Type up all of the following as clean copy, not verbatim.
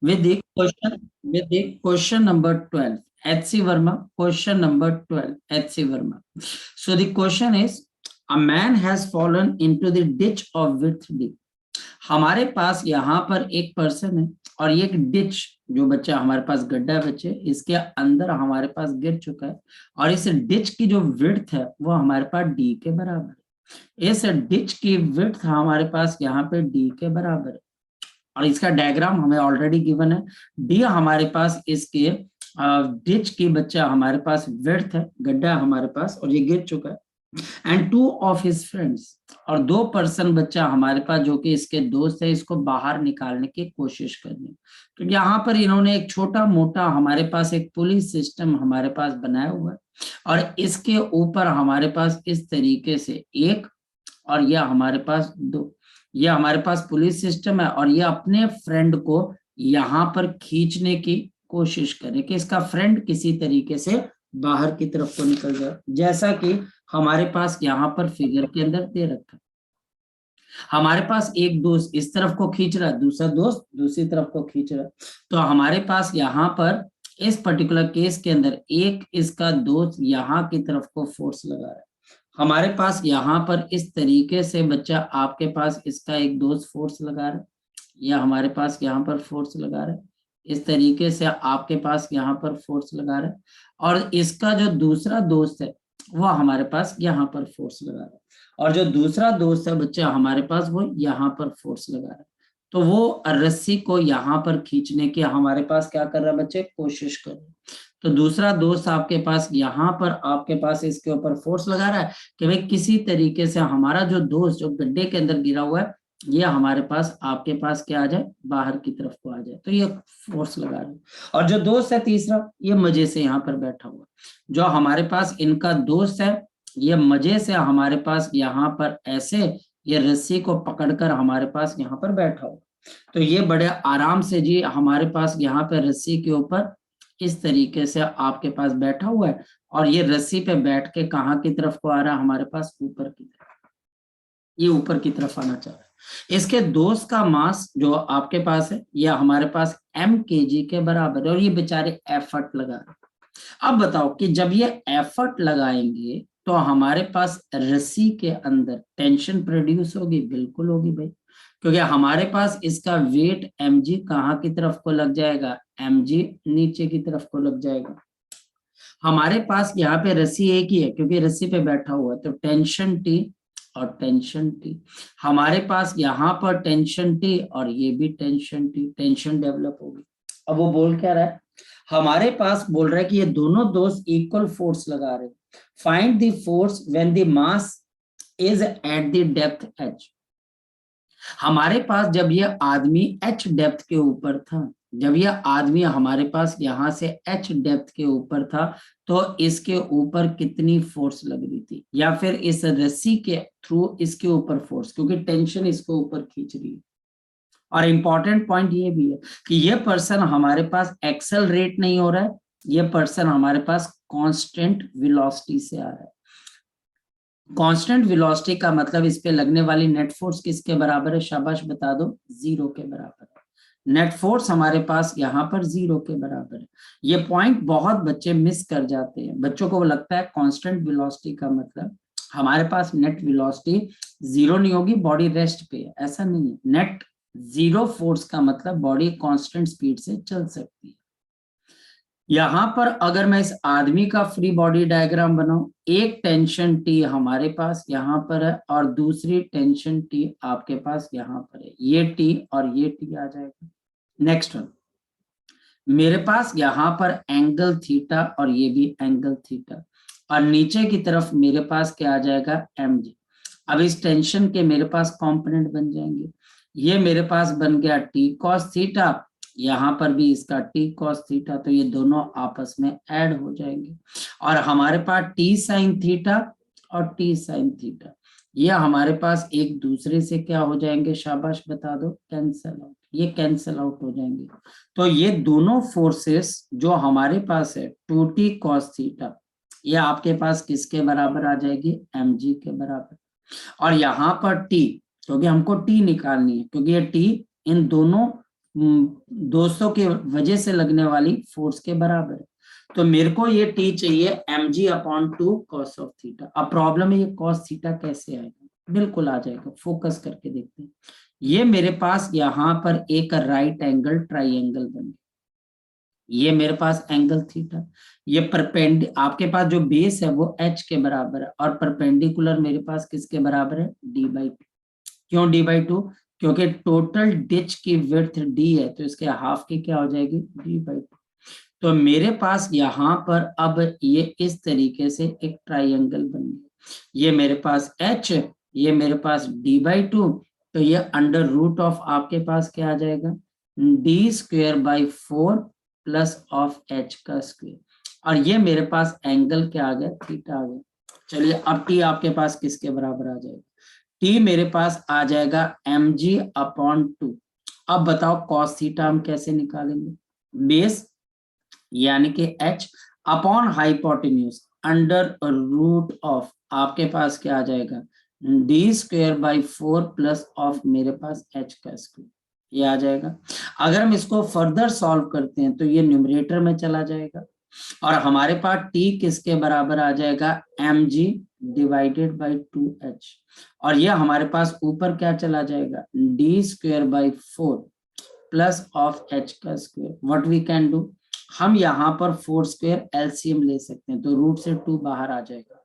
with the question number 12. HC Verma, question number 12. HC Verma. So the question is, a man has fallen into the ditch of width D. हमारे पास यहाँ पर एक person है और ये एक ditch, जो बच्चा हमारे पास गड्ढा है बच्चे, इसके अंदर हमारे पास गिर चुका है और इस डिच की जो विड्थ है वो हमारे पास डी के बराबर है। इस डिच की विड्थ हमारे पास यहाँ पे डी के बराबर है और इसका डायग्राम हमें ऑलरेडी गिवन है। डी हमारे पास इसके डिच की बच्चा हमारे पास विड्थ है, गड्ढा हमारे पास और ये गिर चुका है। And two of his friends, और दो पर्सन बच्चा हमारे पास जो कि इसके दोस्त है, इसको बाहर निकालने की कोशिश करनी। तो यहाँ पर इन्होंने एक छोटा मोटा हमारे पास एक पुलिस सिस्टम हमारे पास बनाया हुआ है और इसके ऊपर हमारे पास इस तरीके से एक और यह हमारे पास दो, यह हमारे पास पुलिस सिस्टम है और ये अपने फ्रेंड को यहाँ पर खींचने की कोशिश करे कि इसका फ्रेंड किसी तरीके से बाहर की तरफ को निकल जाए, जैसा कि हमारे पास यहाँ पर फिगर के अंदर दे रखा है। हमारे पास एक दोस्त इस तरफ को खींच रहा है, दूसरा दोस्त दूसरी तरफ को खींच रहा है। तो हमारे पास यहाँ पर इस पर्टिकुलर केस के अंदर एक इसका दोस्त यहाँ की तरफ को फोर्स लगा रहा है। हमारे पास यहाँ पर इस तरीके से बच्चा आपके पास इसका एक दोस्त फोर्स लगा रहा है, या हमारे पास यहाँ पर फोर्स लगा रहा है, इस तरीके से आपके पास यहाँ पर फोर्स लगा रहा है और इसका जो दूसरा दोस्त है वो हमारे पास यहाँ पर फोर्स लगा रहा है और जो दूसरा दोस्त है बच्चा हमारे पास वो यहाँ पर फोर्स लगा रहा है। तो वो रस्सी को यहाँ पर खींचने की हमारे पास क्या कर रहा है बच्चे, कोशिश कर रहे हैं। तो दूसरा दोस्त आपके पास यहाँ पर आपके पास इसके ऊपर फोर्स लगा रहा है कि भाई किसी तरीके से हमारा जो दोस्त जो गड्ढे के अंदर गिरा हुआ है ये हमारे पास आपके पास क्या आ जाए, बाहर की तरफ को आ जाए। तो ये फोर्स लगा रहे हैं और जो दोस्त है तीसरा ये मजे से यहाँ पर बैठा हुआ, जो हमारे पास इनका दोस्त है ये मजे से हमारे पास यहाँ पर ऐसे ये रस्सी को पकड़कर हमारे पास यहाँ पर बैठा हुआ। तो ये बड़े आराम से जी हमारे पास यहाँ पे रस्सी के ऊपर इस तरीके से आपके पास बैठा हुआ है और ये रस्सी पे बैठ के कहाँ की तरफ को आ रहा है, हमारे पास ऊपर की तरफ, ये ऊपर की तरफ आना चाह रहा है। इसके दोस्त का मास जो आपके पास है ये हमारे पास mkg के बराबर है और ये बेचारे एफर्ट लगा रहे हैं। अब बताओ कि जब ये एफर्ट लगाएंगे तो हमारे पास रस्सी के अंदर टेंशन प्रोड्यूस होगी, बिल्कुल होगी भाई, क्योंकि हमारे पास इसका वेट mg कहाँ की तरफ को लग जाएगा, mg नीचे की तरफ को लग जाएगा। हमारे पास यहाँ पे रस्सी एक ही है क्योंकि रस्सी पे बैठा हुआ है, तो टेंशन T और टेंशन T, हमारे पास यहाँ पर टेंशन T और ये भी टेंशन T, टेंशन डेवलप होगी। अब वो बोल क्या रहा है, हमारे पास बोल रहा है कि ये दोनों दोस्त इक्वल फोर्स लगा रहे हैं। Find the force when the mass is at the depth h। हमारे पास जब ये आदमी h डेप्थ के ऊपर था, जब ये आदमी हमारे पास यहाँ से h डेप्थ के ऊपर था तो इसके ऊपर कितनी फोर्स लग रही थी, या फिर इस रस्सी के थ्रू इसके ऊपर फोर्स, क्योंकि टेंशन इसके ऊपर खींच रही है। और इंपॉर्टेंट पॉइंट ये भी है कि ये पर्सन हमारे पास एक्सेलरेट नहीं हो रहा है, ये पर्सन हमारे पास कांस्टेंट वेलोसिटी से आ रहा है। कांस्टेंट वेलोसिटी का मतलब इस पे लगने वाली नेट फोर्स किसके बराबर है, शाबाश बता दो, 0 के बराबर है। नेट फोर्स हमारे पास यहाँ पर 0 के बराबर है। ये पॉइंट बहुत बच्चे मिस कर जाते हैं, बच्चों को लगता है कांस्टेंट वेलोसिटी का मतलब हमारे पास नेट वेलोसिटी 0 नहीं होगी, बॉडी रेस्ट पे है, ऐसा नहीं है। नेट 0 फोर्स का मतलब बॉडी कांस्टेंट स्पीड से चल सकती है। यहां पर अगर मैं इस आदमी का फ्री बॉडी डायग्राम बनाऊं, एक टेंशन T हमारे पास यहाँ पर है और दूसरी टेंशन T आपके पास यहाँ पर है, ये T और ये T आ जाएगा। नेक्स्ट वन, मेरे पास यहाँ पर एंगल थीटा और ये भी एंगल थीटा और नीचे की तरफ मेरे पास क्या आ जाएगा, mg। अब इस टेंशन के मेरे पास कंपोनेंट बन जाएंगे, ये मेरे पास बन गया T cos थीटा, यहाँ पर भी इसका T cos थीटा, तो ये दोनों आपस में ऐड हो जाएंगे और हमारे पास T sin थीटा और T sin थीटा, ये हमारे पास एक दूसरे से क्या हो जाएंगे, शाबाश बता दो, कैंसल आउट, ये कैंसल आउट हो जाएंगे। तो ये दोनों फोर्सेस जो हमारे पास है 2T cos थीटा, ये आपके पास किसके बराबर आ जाएगी, mg के बराबर। और यहाँ पर T, क्योंकि हमको T निकालनी है, क्योंकि ये T इन दोनों दोस्तों की वजह से लगने वाली फोर्स के बराबर है। तो मेरे को ये टी चाहिए mg/2 cos ऑफ थीटा। अब प्रॉब्लम है ये cos थीटा कैसे आएगा, बिल्कुल आ जाएगा, फोकस करके देखते हैं। ये मेरे पास यहाँ पर एक राइट एंगल ट्राइंगल बन गया, ये मेरे पास एंगल थीटा, ये आपके पास जो बेस है वो h के बराबर है और परपेंडिकुलर मेरे पास किसके बराबर है, d/2। क्यों d/2, क्योंकि टोटल डिच की विड्थ d है तो इसके हाफ की क्या हो जाएगी, d/2। तो मेरे पास यहाँ पर अब ये इस तरीके से एक ट्राइंगल बन गया, ये मेरे पास h, ये मेरे पास d/2, तो ये अंडर रूट ऑफ आपके पास क्या आ जाएगा, d²/4 प्लस ऑफ h का स्क्वायर, और ये मेरे पास एंगल क्या आ गया, थीटा आ गया। चलिए अब t आपके पास किसके बराबर आ जाएगा, t मेरे पास आ जाएगा mg/2। अब बताओ cos थीटा हम कैसे निकालेंगे, बेस यानी कि h upon hypotenuse under root of आपके पास क्या आ जाएगा, d²/4 प्लस ऑफ मेरे पास h का स्क्वायर, ये आ जाएगा। अगर हम इसको फर्दर सॉल्व करते हैं तो ये न्यूमरेटर में चला जाएगा और हमारे पास t किसके बराबर आ जाएगा, mg/2h, और ये हमारे पास ऊपर क्या चला जाएगा, d²/4 प्लस ऑफ h का square. What we can do, हम यहाँ पर 4 स्क्वायर एलसीएम ले सकते हैं तो रूट से 2 बाहर आ जाएगा।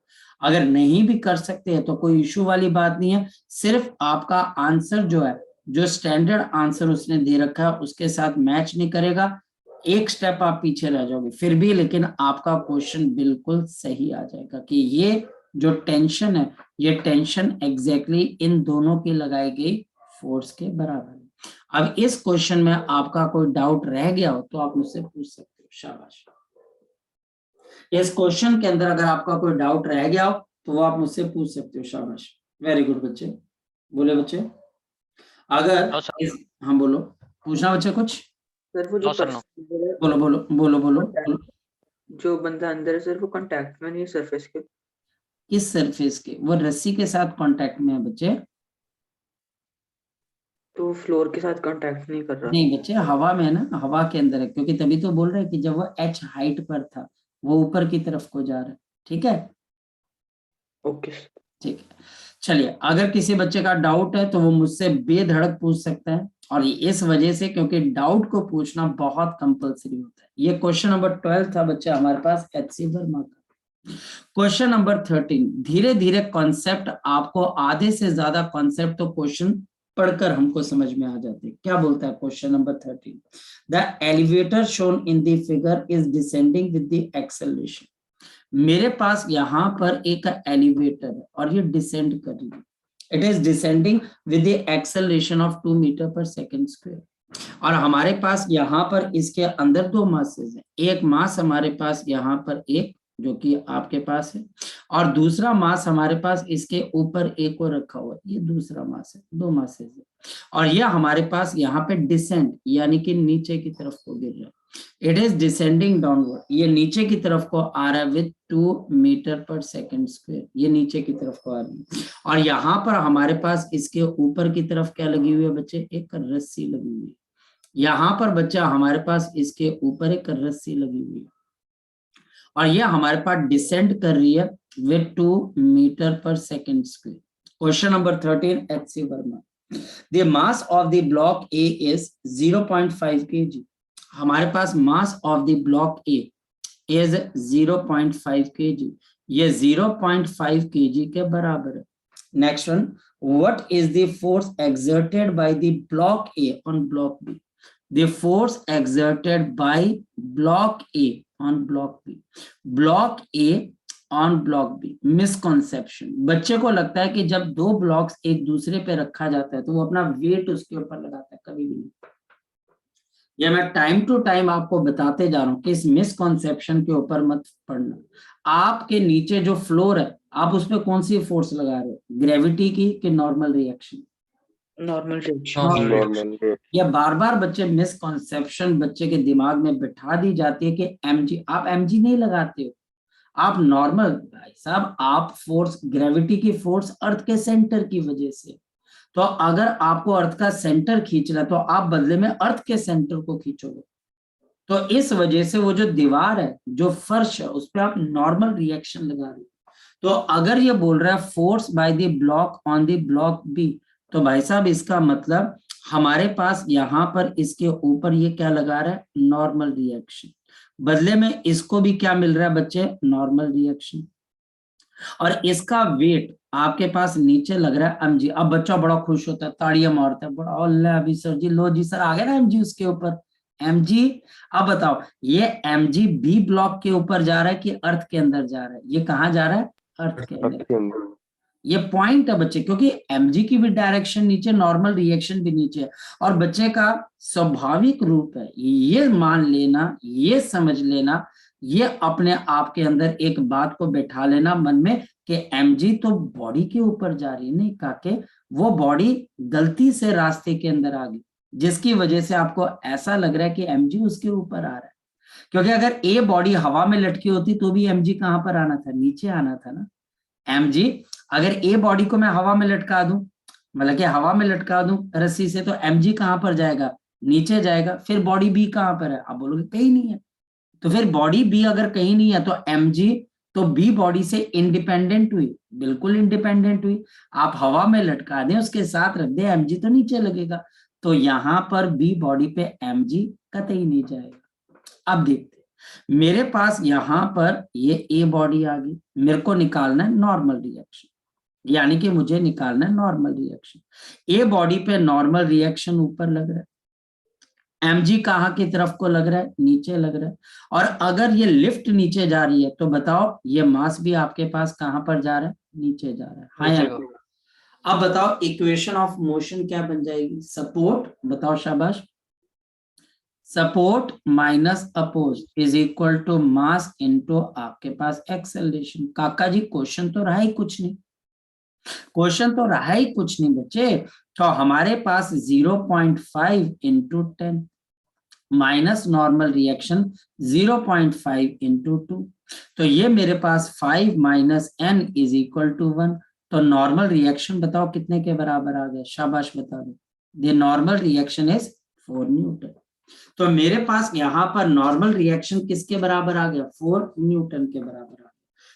अगर नहीं भी कर सकते हैं तो कोई इशू वाली बात नहीं है, सिर्फ आपका आंसर जो है, जो स्टैंडर्ड आंसर उसने दे रखा है उसके साथ मैच नहीं करेगा, एक स्टेप आप पीछे रह जाओगे फिर भी, लेकिन आपका क्वेश्चन बिल्कुल सही आ जाएगा कि ये जो टेंशन है, ये टेंशन एग्जैक्टली इन दोनों की लगाई गई फोर्स के बराबर है। अब इस क्वेश्चन में आपका कोई डाउट रह गया हो तो आप मुझसे पूछ सकते हो, शाबाश। इस क्वेश्चन के अंदर अगर आपका कोई डाउट रह गया हो तो वो आप मुझसे पूछ सकते हो, शाबाश, वेरी गुड बच्चे, बोले बच्चे। अगर हाँ बोलो, पूछना बच्चे कुछ, सर वो जो बोलो बोलो बोलो बोलो बोलो। जो बंदा अंदर है सर वो कांटेक्ट में नहीं है सरफेस के, किस सरफेस के, वो रस्सी के साथ कांटेक्ट में है बच्चे, तो फ्लोर के साथ कांटेक्ट नहीं कर रहा। नहीं बच्चे, हवा में है ना, हवा के अंदर है, क्योंकि तभी तो बोल रहे हैं कि जब वो h हाइट पर था वो ऊपर की तरफ को जा रहा है, ठीक है। ओके ठीक है, चलिए अगर किसी बच्चे का डाउट है तो वो मुझसे बेधड़क पूछ सकता है, और इस वजह से क्योंकि डाउट को पूछना बहुत कंपलसरी होता है। ये क्वेश्चन नंबर 12 था बच्चा हमारे पास HC वर्मा का। क्वेश्चन नंबर 13, धीरे धीरे कॉन्सेप्ट आपको, आधे से ज्यादा कॉन्सेप्ट तो क्वेश्चन पढ़कर हमको समझ में आ जाते हैं। क्या बोलता है question number 13, the elevator shown in the figure is descending with the acceleration. मेरे पास यहाँ पर एक एलिवेटर है और ये डिसेंड कर रही है, it is descending with the acceleration of 2 metre पर सेकेंड स्क्वायर, और हमारे पास यहाँ पर इसके अंदर 2 मासेस हैं, एक मास हमारे पास यहाँ पर एक जो कि आपके पास है, और दूसरा मास हमारे पास इसके ऊपर एक और रखा हुआ है, ये दूसरा मास है, 2 मासेस है, और ये हमारे पास यहाँ पे डिसेंड यानी कि नीचे की तरफ को गिर रहा है, इट इज डिसेंडिंग डाउनवर्ड, ये नीचे की तरफ को आ रहा है विद 2 मीटर पर सेकेंड स्क्वायर, ये नीचे की तरफ को आ रही है, और यहाँ पर हमारे पास इसके ऊपर की तरफ क्या लगी हुई है बच्चे, एक रस्सी लगी हुई है, यहाँ पर बच्चा हमारे पास इसके ऊपर एक रस्सी लगी हुई है, और ये हमारे पास डिसेंड कर रही है विद 2 मीटर पर second square. Question number 13 HC Verma, the mass of the block A is 0.5 kg। हमारे पास mass of the block A is 0.5 kg, ये 0.5 kg के बराबर है। Next one, what is the force exerted by the block A on block B. The force exerted by block A on block B. Block A on block B. Misconception. बच्चे को लगता है कि जब 2 ब्लॉक्स एक दूसरे पे रखा जाता है तो वो अपना वेट उसके ऊपर लगाता है, कभी भी नहीं। ये मैं टाइम टू टाइम आपको बताते जा रहा हूँ कि इस मिसकॉन्सेप्शन के ऊपर मत पड़ना। आपके नीचे जो फ्लोर है आप उस पर कौन सी फोर्स लगा रहे हो, ग्रेविटी की कि नॉर्मल रिएक्शन, नॉर्मल रिएक्शन। ये बार बार बच्चे मिसकॉन्सेप्शन बच्चे के दिमाग में बिठा दी जाती है कि mg, आप mg नहीं लगाते हो, आप नॉर्मल, भाई साहब आप फोर्स, ग्रेविटी की फोर्स अर्थ के सेंटर की वजह से, तो अगर आपको अर्थ का सेंटर खींचना है तो आप बदले में अर्थ के सेंटर को खींचोगे। तो इस वजह से वो जो दीवार है, जो फर्श है, उस पर आप नॉर्मल रिएक्शन लगा रहे हो। तो अगर ये बोल रहा है force by the block on the block B, तो भाई साहब इसका मतलब हमारे पास यहाँ पर इसके ऊपर ये क्या लगा रहा है, नॉर्मल रिएक्शन। बदले में इसको भी क्या मिल रहा है बच्चे, नॉर्मल रिएक्शन। और इसका वेट आपके पास नीचे लग रहा है mg। अब बच्चा बड़ा खुश होता है, ताड़ियां मारता है, बड़ा अल्लाह अभी सर जी, लो जी सर आ गया ना mg उसके ऊपर, mg। अब बताओ ये mg बी ब्लॉक के ऊपर जा रहा है कि अर्थ के अंदर जा रहा है, ये कहाँ जा रहा है, अर्थ के अंदर। ये पॉइंट है बच्चे, क्योंकि mg की भी डायरेक्शन नीचे, नॉर्मल रिएक्शन भी नीचे है। और बच्चे का स्वाभाविक रूप है ये मान लेना, ये समझ लेना, ये अपने आप के अंदर एक बात को बैठा लेना मन में कि mg तो बॉडी के ऊपर जा रही है। नहीं काके, वो बॉडी गलती से रास्ते के अंदर आ गई, जिसकी वजह से आपको ऐसा लग रहा है कि mg उसके ऊपर आ रहा है। क्योंकि अगर ए बॉडी हवा में लटकी होती तो भी mg कहां पर आना था, नीचे आना था ना। mg अगर ए बॉडी को मैं हवा में लटका दूं, मतलब कि हवा में लटका दूं रस्सी से, तो mg कहां पर जाएगा, नीचे जाएगा। फिर बॉडी बी कहां पर है, आप बोलोगे कहीं नहीं है। तो फिर बॉडी बी अगर कहीं नहीं है तो mg तो बी बॉडी से इंडिपेंडेंट हुई, बिल्कुल इंडिपेंडेंट हुई। आप हवा में लटका दें, उसके साथ रख दें, mg तो नीचे लगेगा। तो यहां पर बी बॉडी पे mg कतई नहीं जाएगा। अब देखते, मेरे पास यहां पर ये ए बॉडी आ गई, मेरे को निकालना है नॉर्मल रिएक्शन, यानी कि मुझे निकालना है नॉर्मल रिएक्शन। ए बॉडी पे नॉर्मल रिएक्शन ऊपर लग रहा है, mg कहाँ की तरफ को लग रहा है, नीचे लग रहा है। और अगर ये लिफ्ट नीचे जा रही है तो बताओ ये मास भी आपके पास कहां पर जा रहा है, नीचे जा रहा है। हाँ या नहीं? अब बताओ इक्वेशन ऑफ मोशन क्या बन जाएगी, सपोर्ट, बताओ शाबाश, support minus oppose is equal to mass into आपके पास एक्सेलरेशन। काका जी क्वेश्चन तो रहा ही कुछ नहीं, क्वेश्चन तो रहा ही कुछ नहीं बच्चे। तो हमारे पास 0.5 into 10 minus normal reaction 0.5 into 2, तो ये मेरे पास 5 minus n is equal to 1। तो नॉर्मल रिएक्शन बताओ कितने के बराबर आ गया, शाबाश बता दो। The normal reaction is 4 Newton. तो मेरे पास यहाँ पर नॉर्मल रिएक्शन किसके बराबर आ गया, 4 न्यूटन के बराबर आ गया।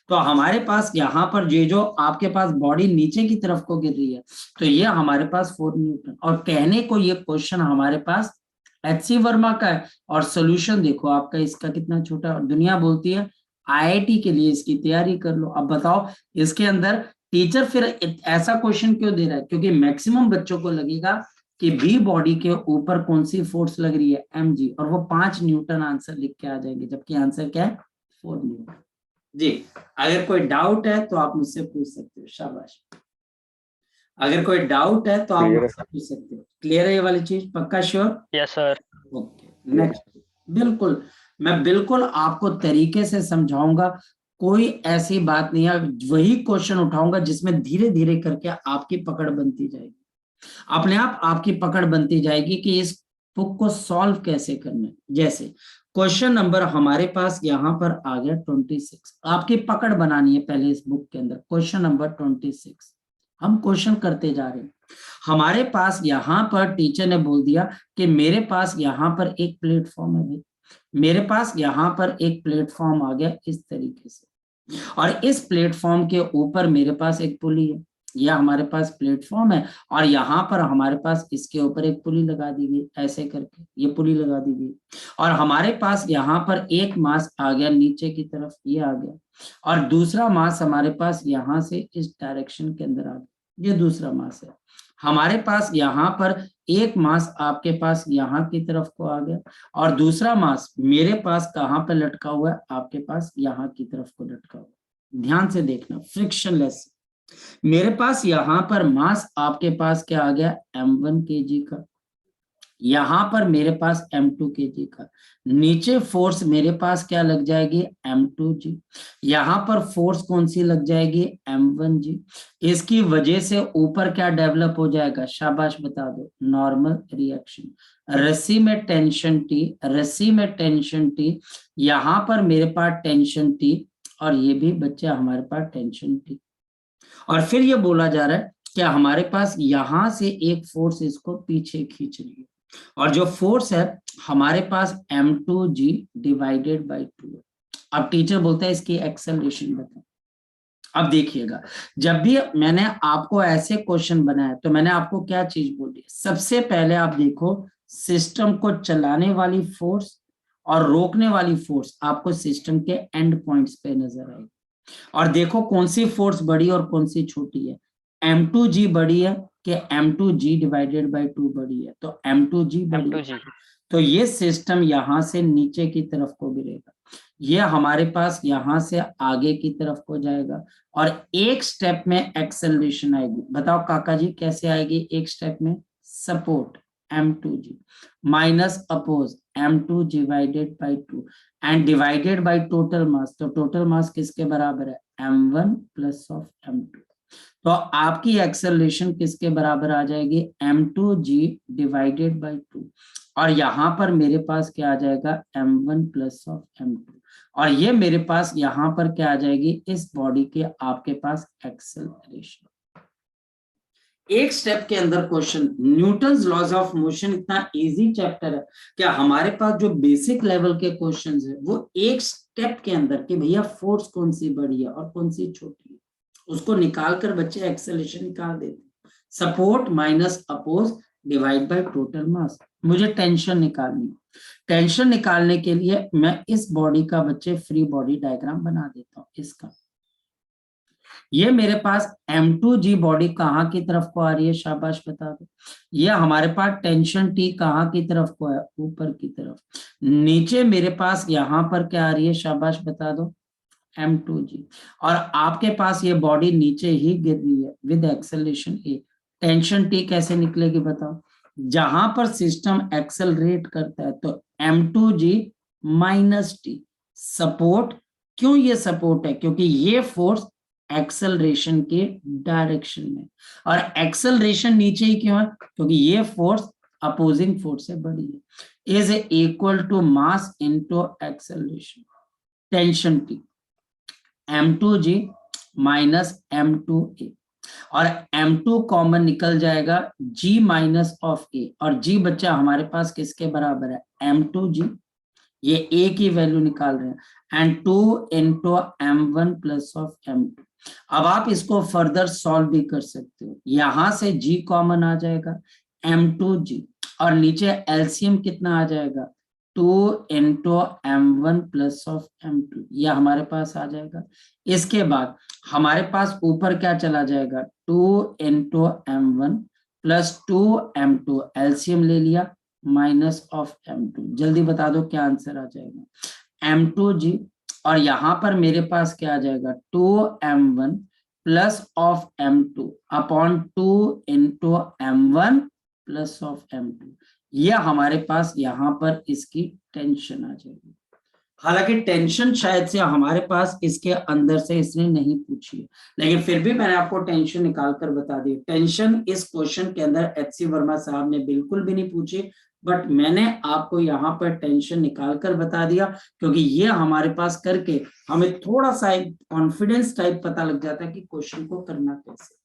तो हमारे पास यहाँ पर ये जो आपके पास बॉडी नीचे की तरफ को गिर रही है, तो ये हमारे पास 4 न्यूटन। और कहने को ये क्वेश्चन हमारे पास एच.सी. वर्मा का है, और सोल्यूशन देखो आपका इसका कितना छोटा। और दुनिया बोलती है आईआईटी के लिए इसकी तैयारी कर लो। अब बताओ इसके अंदर टीचर फिर ऐसा क्वेश्चन क्यों दे रहा है, क्योंकि मैक्सिमम बच्चों को लगेगा कि बी बॉडी के ऊपर कौन सी फोर्स लग रही है, mg, और वो 5 न्यूटन आंसर लिख के आ जाएंगे, जबकि आंसर क्या है, 4 न्यूटन। जी, अगर कोई डाउट है तो आप मुझसे पूछ सकते हो, शाबाश। अगर कोई डाउट है तो आप मुझसे पूछ सकते हो। क्लियर है ये वाली चीज, पक्का sure? Yes sir. Okay, next. बिल्कुल, मैं बिल्कुल आपको तरीके से समझाऊंगा, कोई ऐसी बात नहीं है। वही क्वेश्चन उठाऊंगा जिसमें धीरे धीरे करके आपकी पकड़ बनती जाएगी, अपने आप आपकी पकड़ बनती जाएगी कि इस बुक को सॉल्व कैसे करना है। जैसे क्वेश्चन नंबर हमारे पास यहाँ पर आ गया 26, आपकी पकड़ बनानी है पहले इस बुक के अंदर। क्वेश्चन नंबर 26 हम क्वेश्चन करते जा रहे हैं। हमारे पास यहाँ पर टीचर ने बोल दिया कि मेरे पास यहाँ पर एक प्लेटफॉर्म है भाई, मेरे पास यहाँ पर एक प्लेटफॉर्म आ गया इस तरीके से, और इस प्लेटफॉर्म के ऊपर मेरे पास एक पुली है। यह हमारे पास प्लेटफॉर्म है, और यहाँ पर हमारे पास इसके ऊपर एक पुली लगा दी गई, ऐसे करके ये पुली लगा दी गई। और हमारे पास यहाँ पर एक मास आ गया नीचे की तरफ, ये आ गया, और दूसरा मास हमारे पास यहाँ से इस डायरेक्शन के अंदर आ गया, ये दूसरा मास है। हमारे पास यहाँ पर एक मास आपके पास यहाँ की तरफ को आ गया, और दूसरा मास मेरे पास कहाँ पर लटका हुआ है, आपके पास यहाँ की तरफ को लटका हुआ। ध्यान से देखना, फ्रिक्शनलेस। मेरे पास यहाँ पर मास आपके पास क्या आ गया, m1 kg का, यहाँ पर मेरे पास m2 kg का, नीचे फोर्स मेरे पास क्या लग जाएगी, m2g, यहाँ पर फोर्स कौन सी लग जाएगी, m1g। इसकी वजह से ऊपर क्या डेवलप हो जाएगा, शाबाश बता दो, नॉर्मल रिएक्शन। रस्सी में टेंशन T, रस्सी में टेंशन T, यहाँ पर मेरे पास टेंशन T, और ये भी बच्चे हमारे पास टेंशन T। और फिर ये बोला जा रहा है कि हमारे पास यहां से एक फोर्स इसको पीछे खींच रही है, और जो फोर्स है हमारे पास m2g डिवाइडेड बाई 2 है। अब टीचर बोलता है इसकी एक्सेलरेशन बताओ। अब देखिएगा, जब भी मैंने आपको ऐसे क्वेश्चन बनाया तो मैंने आपको क्या चीज बोली, सबसे पहले आप देखो सिस्टम को चलाने वाली फोर्स और रोकने वाली फोर्स आपको सिस्टम के एंड पॉइंट्स पे नजर आएगी, और देखो कौन सी फोर्स बड़ी और कौन सी छोटी है, m2g बड़ी है कि m2g डिवाइडेड बाई 2 बड़ी है, तो m2g बड़ी है, M2G। तो ये सिस्टम यहां से नीचे की तरफ को गिरेगा, ये हमारे पास यहां से आगे की तरफ को जाएगा, और एक स्टेप में एक्सेलरेशन आएगी। बताओ काका जी कैसे आएगी एक स्टेप में, support m2g minus oppose m2 divided by 2 and divided by total mass, तो टोटल मास किसके बराबर है m1 प्लस ऑफ m2, तो आपकी एक्सेलरेशन किसके बराबर आ जाएगी m2g डिवाइडेड बाई 2, और यहां पर मेरे पास क्या आ जाएगा m1 प्लस ऑफ m2, और ये मेरे पास यहां पर क्या आ जाएगी इस बॉडी के आपके पास एक्सेलरेशन। एक स्टेप के अंदर question, Newton's laws of motion इतना इजी चैप्टर है कि हमारे पास जो बेसिक लेवल के क्वेश्चंस है वो एक स्टेप के अंदर कि भैया फोर्स कौन सी बड़ी है और कौन सी छोटी है उसको निकाल कर बच्चे एक्सेलरेशन निकाल देते हैं। Support minus oppose divide by total mass, मुझे टेंशन निकालनी है, टेंशन निकालने के लिए मैं इस बॉडी का बच्चे फ्री बॉडी डायग्राम बना देता हूं। इसका ये मेरे पास m2g बॉडी कहाँ की तरफ को आ रही है, शाबाश बता दो। ये हमारे पास टेंशन T कहाँ की तरफ को है, ऊपर की तरफ। नीचे मेरे पास यहाँ पर क्या आ रही है, शाबाश बता दो, m2g, और आपके पास ये बॉडी नीचे ही गिर रही है with acceleration a। Tension T कैसे निकलेगी बताओ, जहां पर सिस्टम एक्सेलरेट करता है तो m2g माइनस टी, सपोर्ट, क्यों ये सपोर्ट है, क्योंकि ये फोर्स एक्सेलरेशन के डायरेक्शन में, और एक्सेलरेशन नीचे ही क्यों है, क्योंकि ये फोर्स अपोजिंग फोर्स से बड़ी है, is equal to mass into acceleration. Tension T m2g minus m2a, और m2 कॉमन निकल जाएगा g माइनस ऑफ a, और g बच्चा हमारे पास किसके बराबर है m2g, ये a की वैल्यू निकाल रहे हैं, and 2 into m1 plus of m2। अब आप इसको फर्दर सॉल्व भी कर सकते हो, यहां से g कॉमन आ जाएगा m2g, और नीचे एलसीएम कितना आ जाएगा 2 into m1 plus of m2, यह हमारे पास आ जाएगा। इसके बाद हमारे पास ऊपर क्या चला जाएगा 2 into m1 plus 2 m2, LCM ले लिया माइनस ऑफ m2, जल्दी बता दो क्या आंसर आ जाएगा m2g, और यहां पर मेरे पास क्या आ जाएगा 2m1 plus of m2 upon 2 into m1 plus of m2, ये हमारे पास यहां पर इसकी टेंशन आ जाएगी। हालांकि टेंशन शायद से हमारे पास इसके अंदर से इसने नहीं पूछी है, लेकिन फिर भी मैंने आपको टेंशन निकाल कर बता दी। टेंशन इस क्वेश्चन के अंदर एचसी वर्मा साहब ने बिल्कुल भी नहीं पूछी, बट मैंने आपको यहाँ पर टेंशन निकाल कर बता दिया, क्योंकि ये हमारे पास करके हमें थोड़ा सा एक कॉन्फिडेंस टाइप पता लग जाता है कि क्वेश्चन को करना कैसे।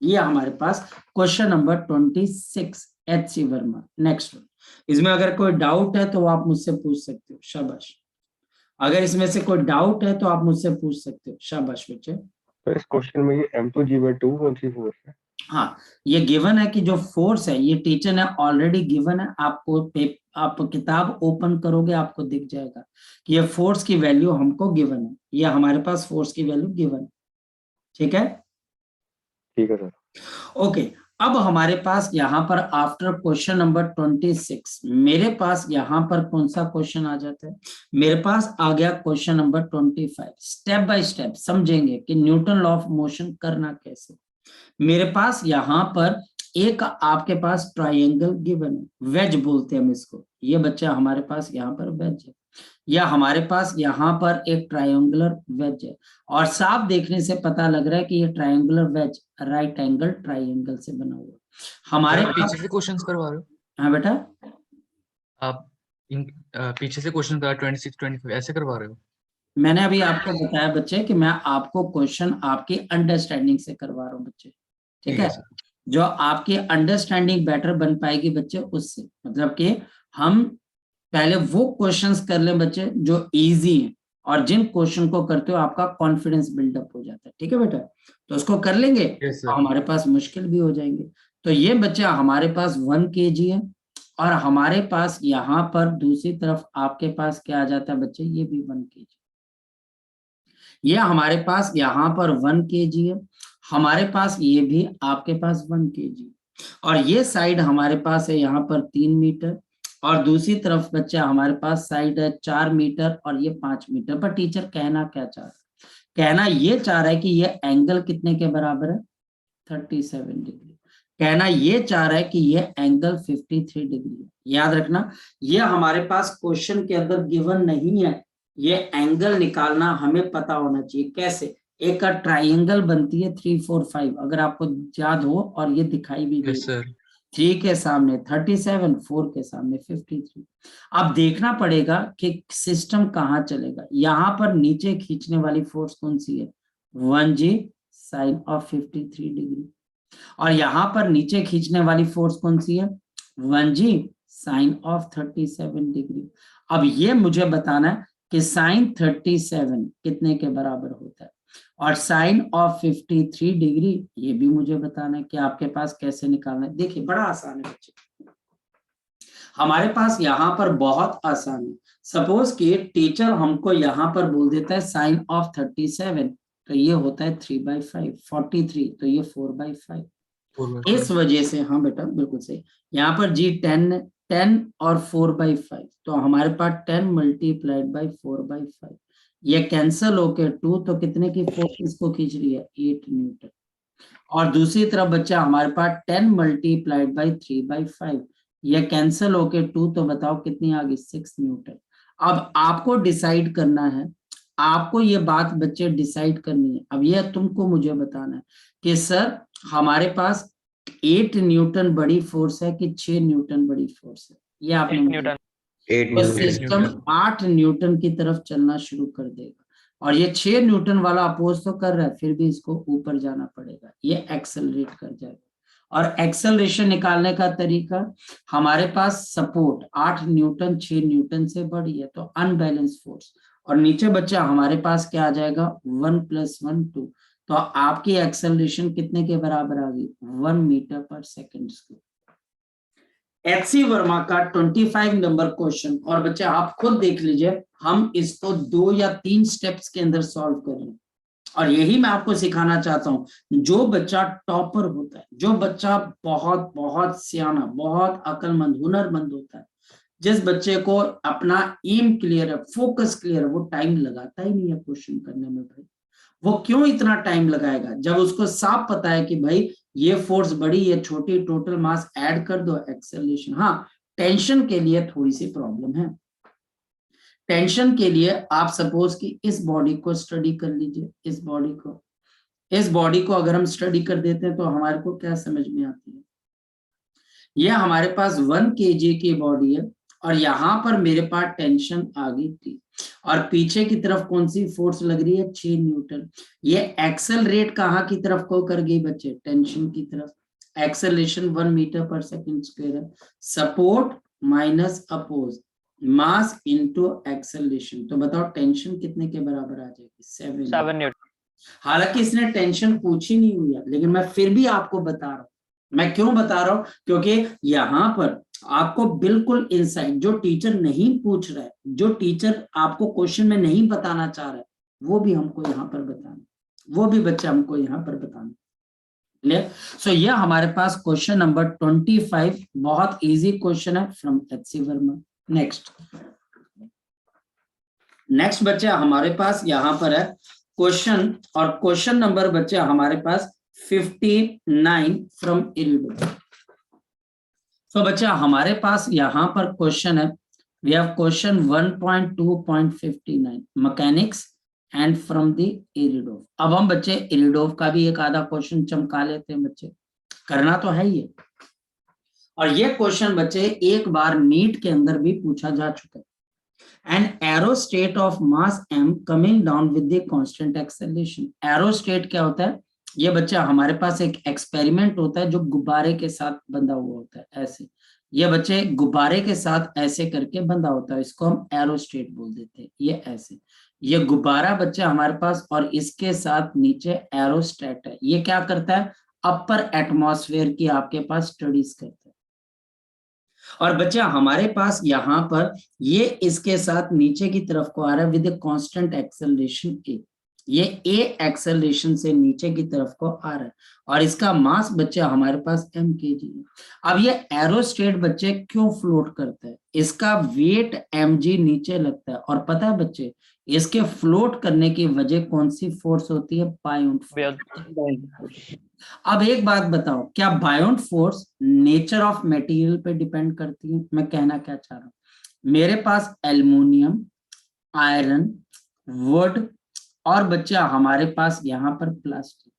ये हमारे पास question number 26 HC Verma. Next, इसमें अगर कोई डाउट है तो आप मुझसे पूछ सकते हो, शाबाश। अगर इसमें से कोई डाउट है तो आप मुझसे पूछ सकते हो, शाबाश बच्चे। तो इस क्वेश्चन में ये m2g/2 कौन सी फोर्स है? हाँ, ये गिवन है कि जो फोर्स है ये टीचर ने ऑलरेडी गिवन है आपको, आप किताब ओपन करोगे आपको दिख जाएगा कि ये फोर्स की वैल्यू हमको गिवन है, ये हमारे पास फोर्स की वैल्यू गिवन है। ठीक है, ठीक है सर। ओके। अब हमारे पास यहाँ पर आफ्टर क्वेश्चन नंबर 26 मेरे पास यहाँ पर कौन सा क्वेश्चन आ जाता है, मेरे पास आ गया question number 25। Step by step समझेंगे कि न्यूटन लॉ ऑफ मोशन करना कैसे। मेरे पास यहाँ पर एक आपके पास ट्राइंगल गिवन है, वेज बोलते हैं हम इसको, ये बच्चा हमारे पास यहाँ पर वेज है, या हमारे पास यहाँ पर एक ट्रायंगुलर वेज है, और साफ देखने से पता लग रहा है कि ये triangular veg right angle triangle से बना हुआ हमारे आप पीछे से क्वेश्चंस करवा रहे हो? हाँ बेटा, आप पीछे से क्वेश्चन करा 26 25 ऐसे करवा रहे हो? मैंने अभी आपको बताया बच्चे कि मैं आपको क्वेश्चन आपकी अंडरस्टैंडिंग से करवा रहा हूँ बच्चे। ठीक है, जो आपकी अंडरस्टैंडिंग बेटर बन पाएगी बच्चे उससे, मतलब कि हम पहले वो क्वेश्चंस कर लें बच्चे जो इजी हैं, और जिन क्वेश्चन को करते हो आपका कॉन्फिडेंस बिल्डअप हो जाता है, ठीक है बेटा, तो उसको कर लेंगे तो हमारे पास मुश्किल भी हो जाएंगे। तो ये बच्चा हमारे पास 1 kg है, और हमारे पास यहाँ पर दूसरी तरफ आपके पास क्या आ जाता है बच्चे, ये भी 1 kg, ये हमारे पास यहाँ पर 1 kg है, हमारे पास ये भी आपके पास 1 kg, और ये साइड हमारे पास है यहाँ पर 3 मीटर, और दूसरी तरफ बच्चा हमारे पास साइड है 4 मीटर और ये 5 मीटर। पर टीचर कहना क्या चाह रहा है, कहना ये चाह रहा है कि ये एंगल कितने के बराबर है, 37 डिग्री। कहना ये चाह रहा है कि ये एंगल 53 डिग्री है। याद रखना, ये हमारे पास क्वेश्चन के अंदर गिवन नहीं है, ये एंगल निकालना हमें पता होना चाहिए। कैसे, एक ट्राइंगल बनती है 3 4 5, अगर आपको याद हो, और ये दिखाई भी यस सर, 3 के सामने 37, 4 के सामने 53। अब देखना पड़ेगा कि सिस्टम कहाँ चलेगा। यहाँ पर नीचे खींचने वाली फोर्स कौन सी है, 1g साइन ऑफ 53 डिग्री, और यहाँ पर नीचे खींचने वाली फोर्स कौन सी है, 1g साइन ऑफ 37 डिग्री। अब ये मुझे बताना है कि साइन 37 कितने के बराबर होता है, और साइन ऑफ 53 डिग्री ये भी मुझे बताना है कि आपके पास कैसे निकालना है। देखिए बड़ा आसान है बच्चे, हमारे पास यहाँ पर बहुत आसान है। सपोज कि टीचर हमको यहाँ पर बोल देता है साइन ऑफ 37, तो ये होता है 3/5, 43 तो ये 4/5। इस वजह से, हाँ बेटा बिल्कुल सही, यहाँ पर जी 10 और 4/5, तो हमारे पास 10 मल्टीप्लाइड बाई 4/5, ये कैंसल होके 2, तो कितने की फोर्स इसको खींच रही है, 8 न्यूटन। और दूसरी तरफ बच्चा हमारे पास 10 मल्टीप्लाइड बाई 3/5, ये कैंसल होके 2, तो बताओ कितनी आ गई, 6 न्यूटन। अब आपको डिसाइड करना है, आपको ये बात बच्चे डिसाइड करनी है। अब ये तुमको मुझे बताना है कि सर हमारे पास 8 न्यूटन बड़ी फोर्स है कि 6 न्यूटन बड़ी फोर्स है, ये आपने मुझे, 8 तो न्यूटन। सिस्टम 8 न्यूटन की तरफ चलना शुरू कर देगा, और ये 6 न्यूटन वाला अपोज तो कर रहा है, फिर भी इसको ऊपर जाना पड़ेगा, ये एक्सेलरेट कर जाएगा। और एक्सेलरेशन निकालने का तरीका, हमारे पास सपोर्ट 8 न्यूटन 6 न्यूटन से बड़ी है, तो अनबैलेंस फोर्स, और नीचे बच्चा हमारे पास क्या आ जाएगा, 1 + 1 2, तो आपकी एक्सेलरेशन कितने के बराबर आ गई, 1 मीटर पर सेकेंड स्क्वायर। एचसी वर्मा का 25 नंबर क्वेश्चन, और बच्चे आप खुद देख लीजिए, हम इसको 2 या 3 स्टेप्स के अंदर सॉल्व कर रहे हैं, और यही मैं आपको सिखाना चाहता हूं। जो बच्चा टॉपर होता है, जो बच्चा बहुत बहुत सियाना, बहुत अक्लमंद, हुनरमंद होता है, जिस बच्चे को अपना एम क्लियर है, फोकस क्लियर है, वो टाइम लगाता ही नहीं है क्वेश्चन करने में। भाई वो क्यों इतना टाइम लगाएगा, जब उसको साफ पता है कि भाई ये फोर्स बड़ी, ये छोटी, टोटल मास ऐड कर दो, एक्सेलरेशन। हाँ, टेंशन के लिए थोड़ी सी प्रॉब्लम है। टेंशन के लिए आप सपोज कि इस बॉडी को स्टडी कर लीजिए, इस बॉडी को अगर हम स्टडी कर देते हैं तो हमारे को क्या समझ में आती है, ये हमारे पास 1 kg की बॉडी है, और यहाँ पर मेरे पास टेंशन आ गई थी, और पीछे की तरफ कौन सी फोर्स लग रही है, 6 न्यूटन। ये एक्सेलरेट कहाँ की तरफ को कर गई बच्चे, टेंशन की तरफ। Acceleration 1 metre per second square है, support minus oppose, mass into acceleration, तो बताओ टेंशन कितने के बराबर आ जाएगी, 7 न्यूटन। हालांकि इसने टेंशन पूछी नहीं हुई है, लेकिन मैं फिर भी आपको बता रहा हूं। मैं क्यों बता रहा हूं, क्योंकि यहाँ पर आपको बिल्कुल इनसाइट, जो टीचर नहीं पूछ रहा है, जो टीचर आपको क्वेश्चन में नहीं बताना चाह रहा है, वो भी हमको यहाँ पर बताना, वो भी बच्चा हमको यहाँ पर बताना। क्लियर? सो ये हमारे पास क्वेश्चन नंबर 25 बहुत इजी क्वेश्चन है फ्रॉम एचसी वर्मा। नेक्स्ट बच्चे हमारे पास यहाँ पर है क्वेश्चन, और क्वेश्चन नंबर बच्चे हमारे पास 59 फ्रॉम इरिडो। तो बच्चा हमारे पास यहाँ पर क्वेश्चन है, we have question 1.2.59 mechanics and from the Irodov. अब हम बच्चे इरिडोव का भी एक आधा क्वेश्चन चमका लेते हैं बच्चे, करना तो है ही। और ये क्वेश्चन बच्चे एक बार नीट के अंदर भी पूछा जा चुका है। An aerostate of mass m coming down with the constant acceleration. Aerostate क्या होता है, ये बच्चा हमारे पास एक एक्सपेरिमेंट होता है जो गुब्बारे के साथ बंधा हुआ होता है, ऐसे ये बच्चे गुब्बारे के साथ ऐसे करके बंधा होता है, इसको हम एरोस्टेट बोल देते हैं। ये ऐसे, ये गुब्बारा बच्चा हमारे पास और इसके साथ नीचे एरोस्टेट है। ये क्या करता है, अपर एटमॉस्फेयर की आपके पास स्टडीज करता है। और बच्चा हमारे पास यहाँ पर ये इसके साथ नीचे की तरफ को आ रहा है विद कांस्टेंट एक्सेलरेशन ए, ये ए एक्सेलरेशन से नीचे की तरफ को आ रहा है और इसका मास बच्चा हमारे पास m kg है। अब ये एरोस्टेट बच्चे क्यों फ्लोट करता है, इसका वेट mg नीचे लगता है और पता है बच्चे इसके फ्लोट करने की वजह कौन सी फोर्स होती है, बायोंट फोर्स। अब एक बात बताओ, क्या बायोंट फोर्स नेचर ऑफ मटेरियल पे डिपेंड करती है? मैं कहना क्या चाह रहा हूं, मेरे पास एल्युमिनियम, आयरन, वुड और बच्चा हमारे पास यहाँ पर प्लास्टिक,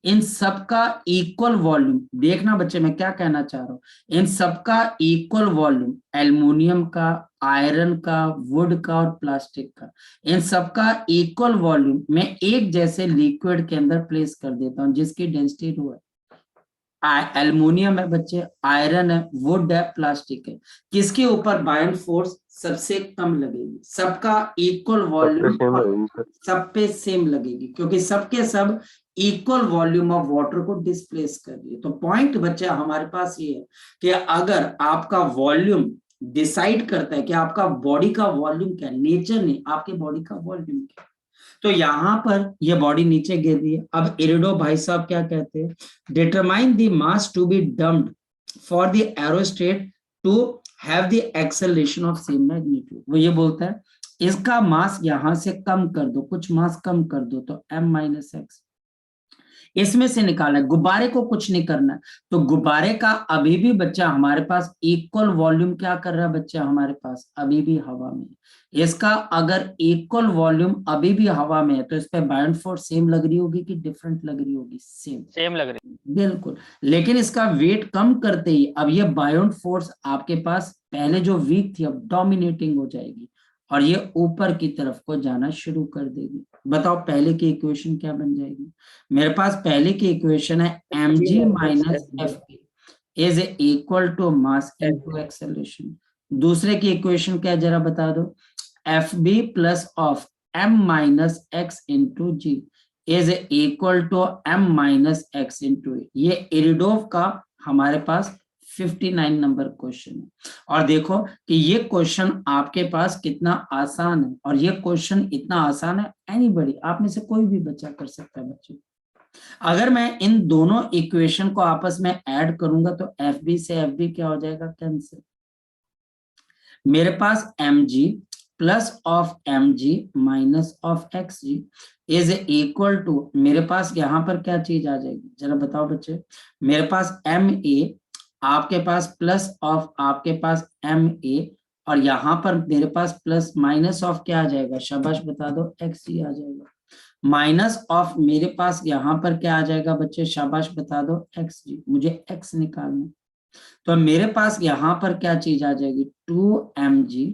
इन सबका इक्वल वॉल्यूम, देखना बच्चे मैं क्या कहना चाह रहा हूँ, इन सबका इक्वल वॉल्यूम, एल्युमिनियम का, आयरन का, वुड का और प्लास्टिक का, इन सबका इक्वल वॉल्यूम मैं एक जैसे लिक्विड के अंदर प्लेस कर देता हूँ जिसकी डेंसिटी रो है। एल्युमिनियम है बच्चे, आयरन है, वुड है, प्लास्टिक है, किसके ऊपर बायोंट फोर्स सबसे कम लगेगी? सबका इक्वल वॉल्यूम सब पे सेम लगेगी, क्योंकि सबके सब इक्वल वॉल्यूम ऑफ वाटर को डिस्प्लेस कर रही है। तो पॉइंट बच्चा हमारे पास ये है कि अगर आपका वॉल्यूम डिसाइड करता है कि आपका बॉडी का वॉल्यूम क्या, नेचर नहीं, आपके बॉडी का वॉल्यूम क्या, तो यहां पर ये बॉडी नीचे गिर रही है। अब इरिडो भाई साहब क्या कहते हैं, determine the mass to be dumped for the aerostat to have the acceleration of same magnitude. वो ये बोलता है इसका मास यहां से कम कर दो, कुछ मास कम कर दो, तो m माइनस एक्स इसमें से निकाला है। गुब्बारे को कुछ नहीं करना है, तो गुब्बारे का अभी भी बच्चा हमारे पास इक्वल वॉल्यूम क्या कर रहा है बच्चा हमारे पास, अभी भी हवा में। इसका अगर इक्वल वॉल्यूम अभी भी हवा में है तो इस पे बायोंट फोर्स सेम लग रही होगी कि डिफरेंट लग रही होगी? सेम लग रही बिल्कुल। लेकिन इसका वेट कम करते ही अब ये बायोंट फोर्स आपके पास पहले जो वीक थी अब डोमिनेटिंग हो जाएगी और ये ऊपर की तरफ को जाना शुरू कर देगी। बताओ पहले की इक्वेशन क्या बन जाएगी? मेरे पास पहले की इक्वेशन है mg minus fp is equal to mass into acceleration. दूसरे की इक्वेशन क्या जरा बता दो, fb plus of m minus x into g is equal to m minus x into A. ये इरिडोव का हमारे पास 59 नंबर क्वेश्चन है। और देखो कि ये क्वेश्चन आपके पास कितना आसान है, और ये क्वेश्चन इतना आसान है एनीबॉडी, आप में से कोई भी बच्चा कर सकता है बच्चों। अगर मैं इन दोनों इक्वेशन को आपस में ऐड करूंगा तो FB से FB क्या हो जाएगा, कैंसिल। मेरे पास mg plus of mg minus of xg is equal to, मेरे पास यहाँ पर क्या चीज आ जाएगी जरा बताओ बच्चे, मेरे पास ma आपके पास प्लस ऑफ आपके पास ma और यहाँ पर मेरे पास प्लस माइनस ऑफ क्या आ जाएगा, शाबाश बता दो, xg आ जाएगा। माइनस ऑफ मेरे पास यहाँ पर क्या आ जाएगा बच्चे, शाबाश बता दो, xg। मुझे x निकालना, तो मेरे पास यहाँ पर क्या चीज आ जाएगी, 2mg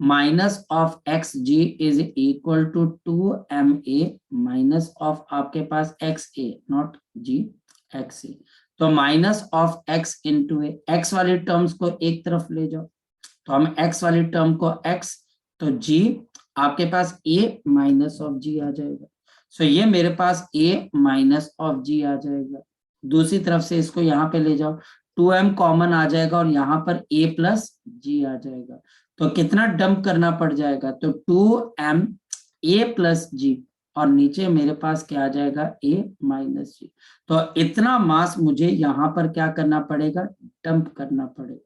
minus of xg is equal to 2ma minus of आपके पास xa नॉट g xa। तो minus of x into A, x वाली टर्म्स को एक तरफ ले जाओ, तो हम x वाली टर्म को x, तो g आपके पास a माइनस ऑफ g आ जाएगा। सो ये मेरे पास a माइनस ऑफ g आ जाएगा। दूसरी तरफ से इसको यहाँ पे ले जाओ, 2m कॉमन आ जाएगा और यहाँ पर a प्लस g आ जाएगा। तो कितना डंप करना पड़ जाएगा, तो 2m a प्लस g और नीचे मेरे पास क्या आ जाएगा, a माइनस g। तो इतना मास मुझे यहाँ पर क्या करना पड़ेगा, डंप करना पड़ेगा।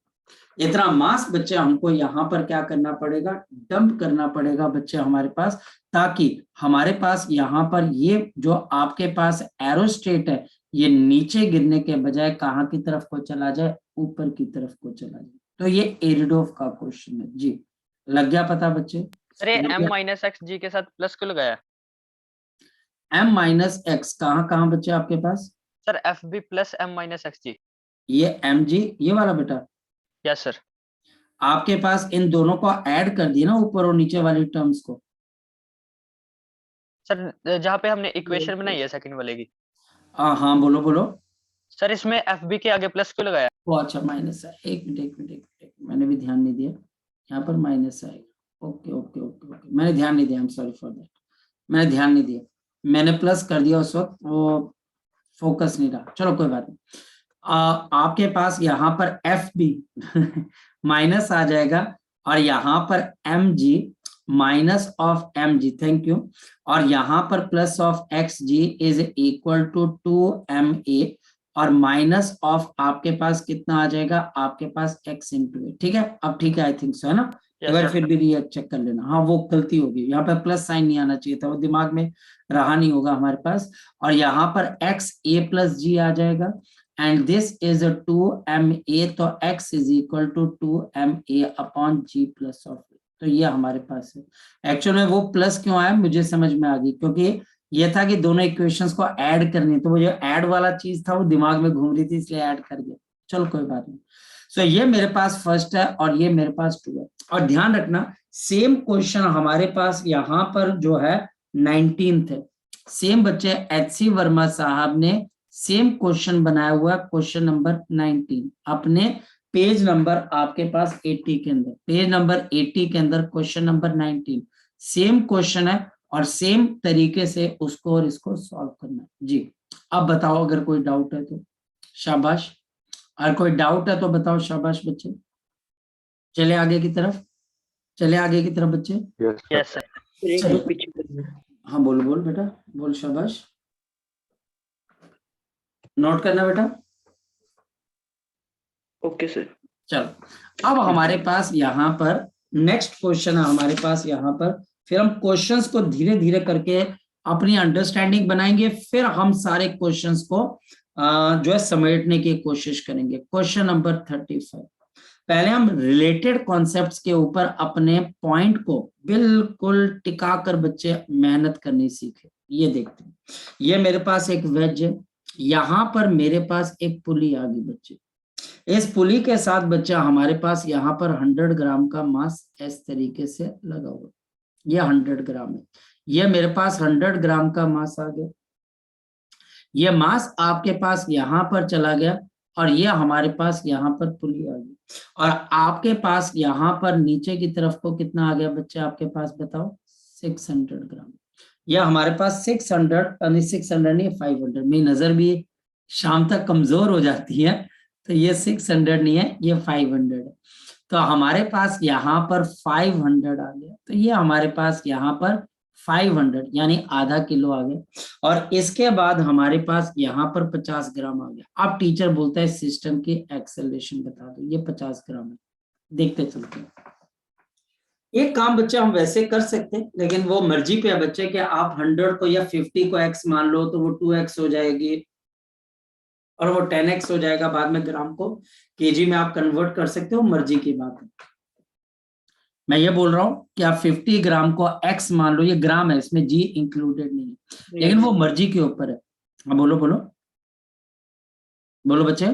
इतना मास बच्चे हमको यहाँ पर क्या करना पड़ेगा, डंप करना पड़ेगा बच्चे हमारे पास, ताकि हमारे पास यहाँ पर ये जो आपके पास एरोस्टेट है ये नीचे गिरने के बजाय कहाँ की तरफ को चला जाए, ऊपर की तरफ को चला जाए। तो ये एरिडोफ का क्वेश्चन है जी, लग गया पता बच्चे? अरे m माइनस एक्स जी के साथ प्लस क्यों लगाया? m माइनस एक्स कहाँ बच्चे आपके पास? Sir fb plus m minus X G. ये mg ये वाला बेटा, यस सर। आपके पास इन दोनों को ऐड कर दिया ना ऊपर और नीचे वाली टर्म्स को। सर जहाँ पे हमने इक्वेशन बनाई है सेकंड वाले की। हाँ बोलो बोलो। सर इसमें एफ बी के आगे प्लस क्यों लगाया? वो अच्छा माइनस है, एक मिनट, मैंने भी ध्यान नहीं दिया, यहाँ पर माइनस आएगा। ओके ओके ओके ओके, मैंने ध्यान नहीं दिया, I am sorry for that, मैंने ध्यान नहीं दिया, मैंने प्लस कर दिया उस वक्त, वो फोकस नहीं रहा, चलो कोई बात नहीं। आपके पास यहाँ पर एफ बी माइनस आ जाएगा, और यहाँ पर M G minus of M G, thank you, और यहाँ पर plus of X G is equal to 2ma, और माइनस ऑफ आपके पास कितना आ जाएगा, आपके पास x इंटू ए। ठीक है, अब ठीक है, आई थिंक सो, है ना? Yes, एक बार sir. फिर भी रिएक्ट चेक कर लेना। हाँ वो गलती होगी, यहाँ पर प्लस साइन नहीं आना चाहिए था, वो दिमाग में रहा नहीं होगा हमारे पास, और यहाँ पर x a प्लस जी आ जाएगा, एंड दिस इज 2ma, तो x is equal to 2ma upon g plus of, तो ये हमारे पास है। एक्चुअल में वो प्लस क्यों आया मुझे समझ में आ गई, क्योंकि ये था कि दोनों इक्वेशंस को ऐड करनी, तो वो जो ऐड वाला चीज था वो दिमाग में घूम रही थी, इसलिए ऐड कर दिया। चलो कोई बात नहीं। सो ये मेरे पास फर्स्ट है और ये मेरे पास 2 है, और ध्यान रखना सेम क्वेश्चन हमारे पास यहाँ पर जो है 19th है। सेम बच्चे HC वर्मा साहब ने सेम क्वेश्चन बनाया हुआ, क्वेश्चन नंबर 19 अपने पेज नंबर आपके पास 80 के अंदर, पेज नंबर 80 के अंदर क्वेश्चन नंबर 19 सेम क्वेश्चन है, और सेम तरीके से उसको और इसको सॉल्व करना है जी। अब बताओ अगर कोई डाउट है तो शाबाश, अगर कोई डाउट है तो बताओ, शाबाश बच्चे। चले आगे की तरफ, चले आगे की तरफ बच्चे। Yes, sir. Yes sir. एक चलो। दो पीछे करना है। हाँ बोल बोल बेटा, बोल शाबाश, नोट करना बेटा। Okay sir. चलो अब हमारे पास यहाँ पर नेक्स्ट क्वेश्चन है हमारे पास यहाँ पर, फिर हम क्वेश्चंस को धीरे धीरे करके अपनी अंडरस्टैंडिंग बनाएंगे, फिर हम सारे क्वेश्चंस को जो है समेटने की कोशिश करेंगे। क्वेश्चन नंबर 35, पहले हम रिलेटेड कॉन्सेप्ट्स के ऊपर अपने पॉइंट को बिल्कुल टिका कर बच्चे मेहनत करनी सीखे। ये देखते हैं, ये मेरे पास एक वेज है, यहाँ पर मेरे पास एक पुली आ गई बच्चे, इस पुली के साथ बच्चा हमारे पास यहाँ पर 100 ग्राम का मास इस तरीके से लगा हुआ, ये 100 ग्राम है, ये मेरे पास 100 ग्राम का मास आ गया, ये मास आपके पास यहाँ पर चला गया, और ये हमारे पास यहाँ पर पुली आ गई, और आपके पास यहाँ पर नीचे की तरफ को कितना आ गया बच्चे आपके पास, बताओ 600 ग्राम। यह हमारे पास 600 नहीं 500, मेरी नजर भी शाम तक कमजोर हो जाती है, तो ये 600 नहीं है, ये 500 है, तो हमारे पास यहाँ पर 500 आ गया, तो ये हमारे पास यहाँ पर 500 यानी आधा किलो आ गया, और इसके बाद हमारे पास यहाँ पर 50 ग्राम आ गया। अब टीचर बोलता है सिस्टम की एक्सेलरेशन बता दो, ये 50 ग्राम है, देखते चलते हैं। एक काम बच्चा हम वैसे कर सकते हैं, लेकिन वो मर्जी पे है बच्चे कि आप 100 को या 50 को x मान लो, तो वो 2x हो जाएगी और वो 10x हो जाएगा, बाद में ग्राम को केजी में आप कन्वर्ट कर सकते हो, मर्जी की बात है। मैं ये बोल रहा हूँ कि आप 50 ग्राम को x मान लो, ये ग्राम है, इसमें g इंक्लूडेड नहीं है, लेकिन वो मर्जी के ऊपर है। हाँ बोलो बोलो बोलो बच्चे।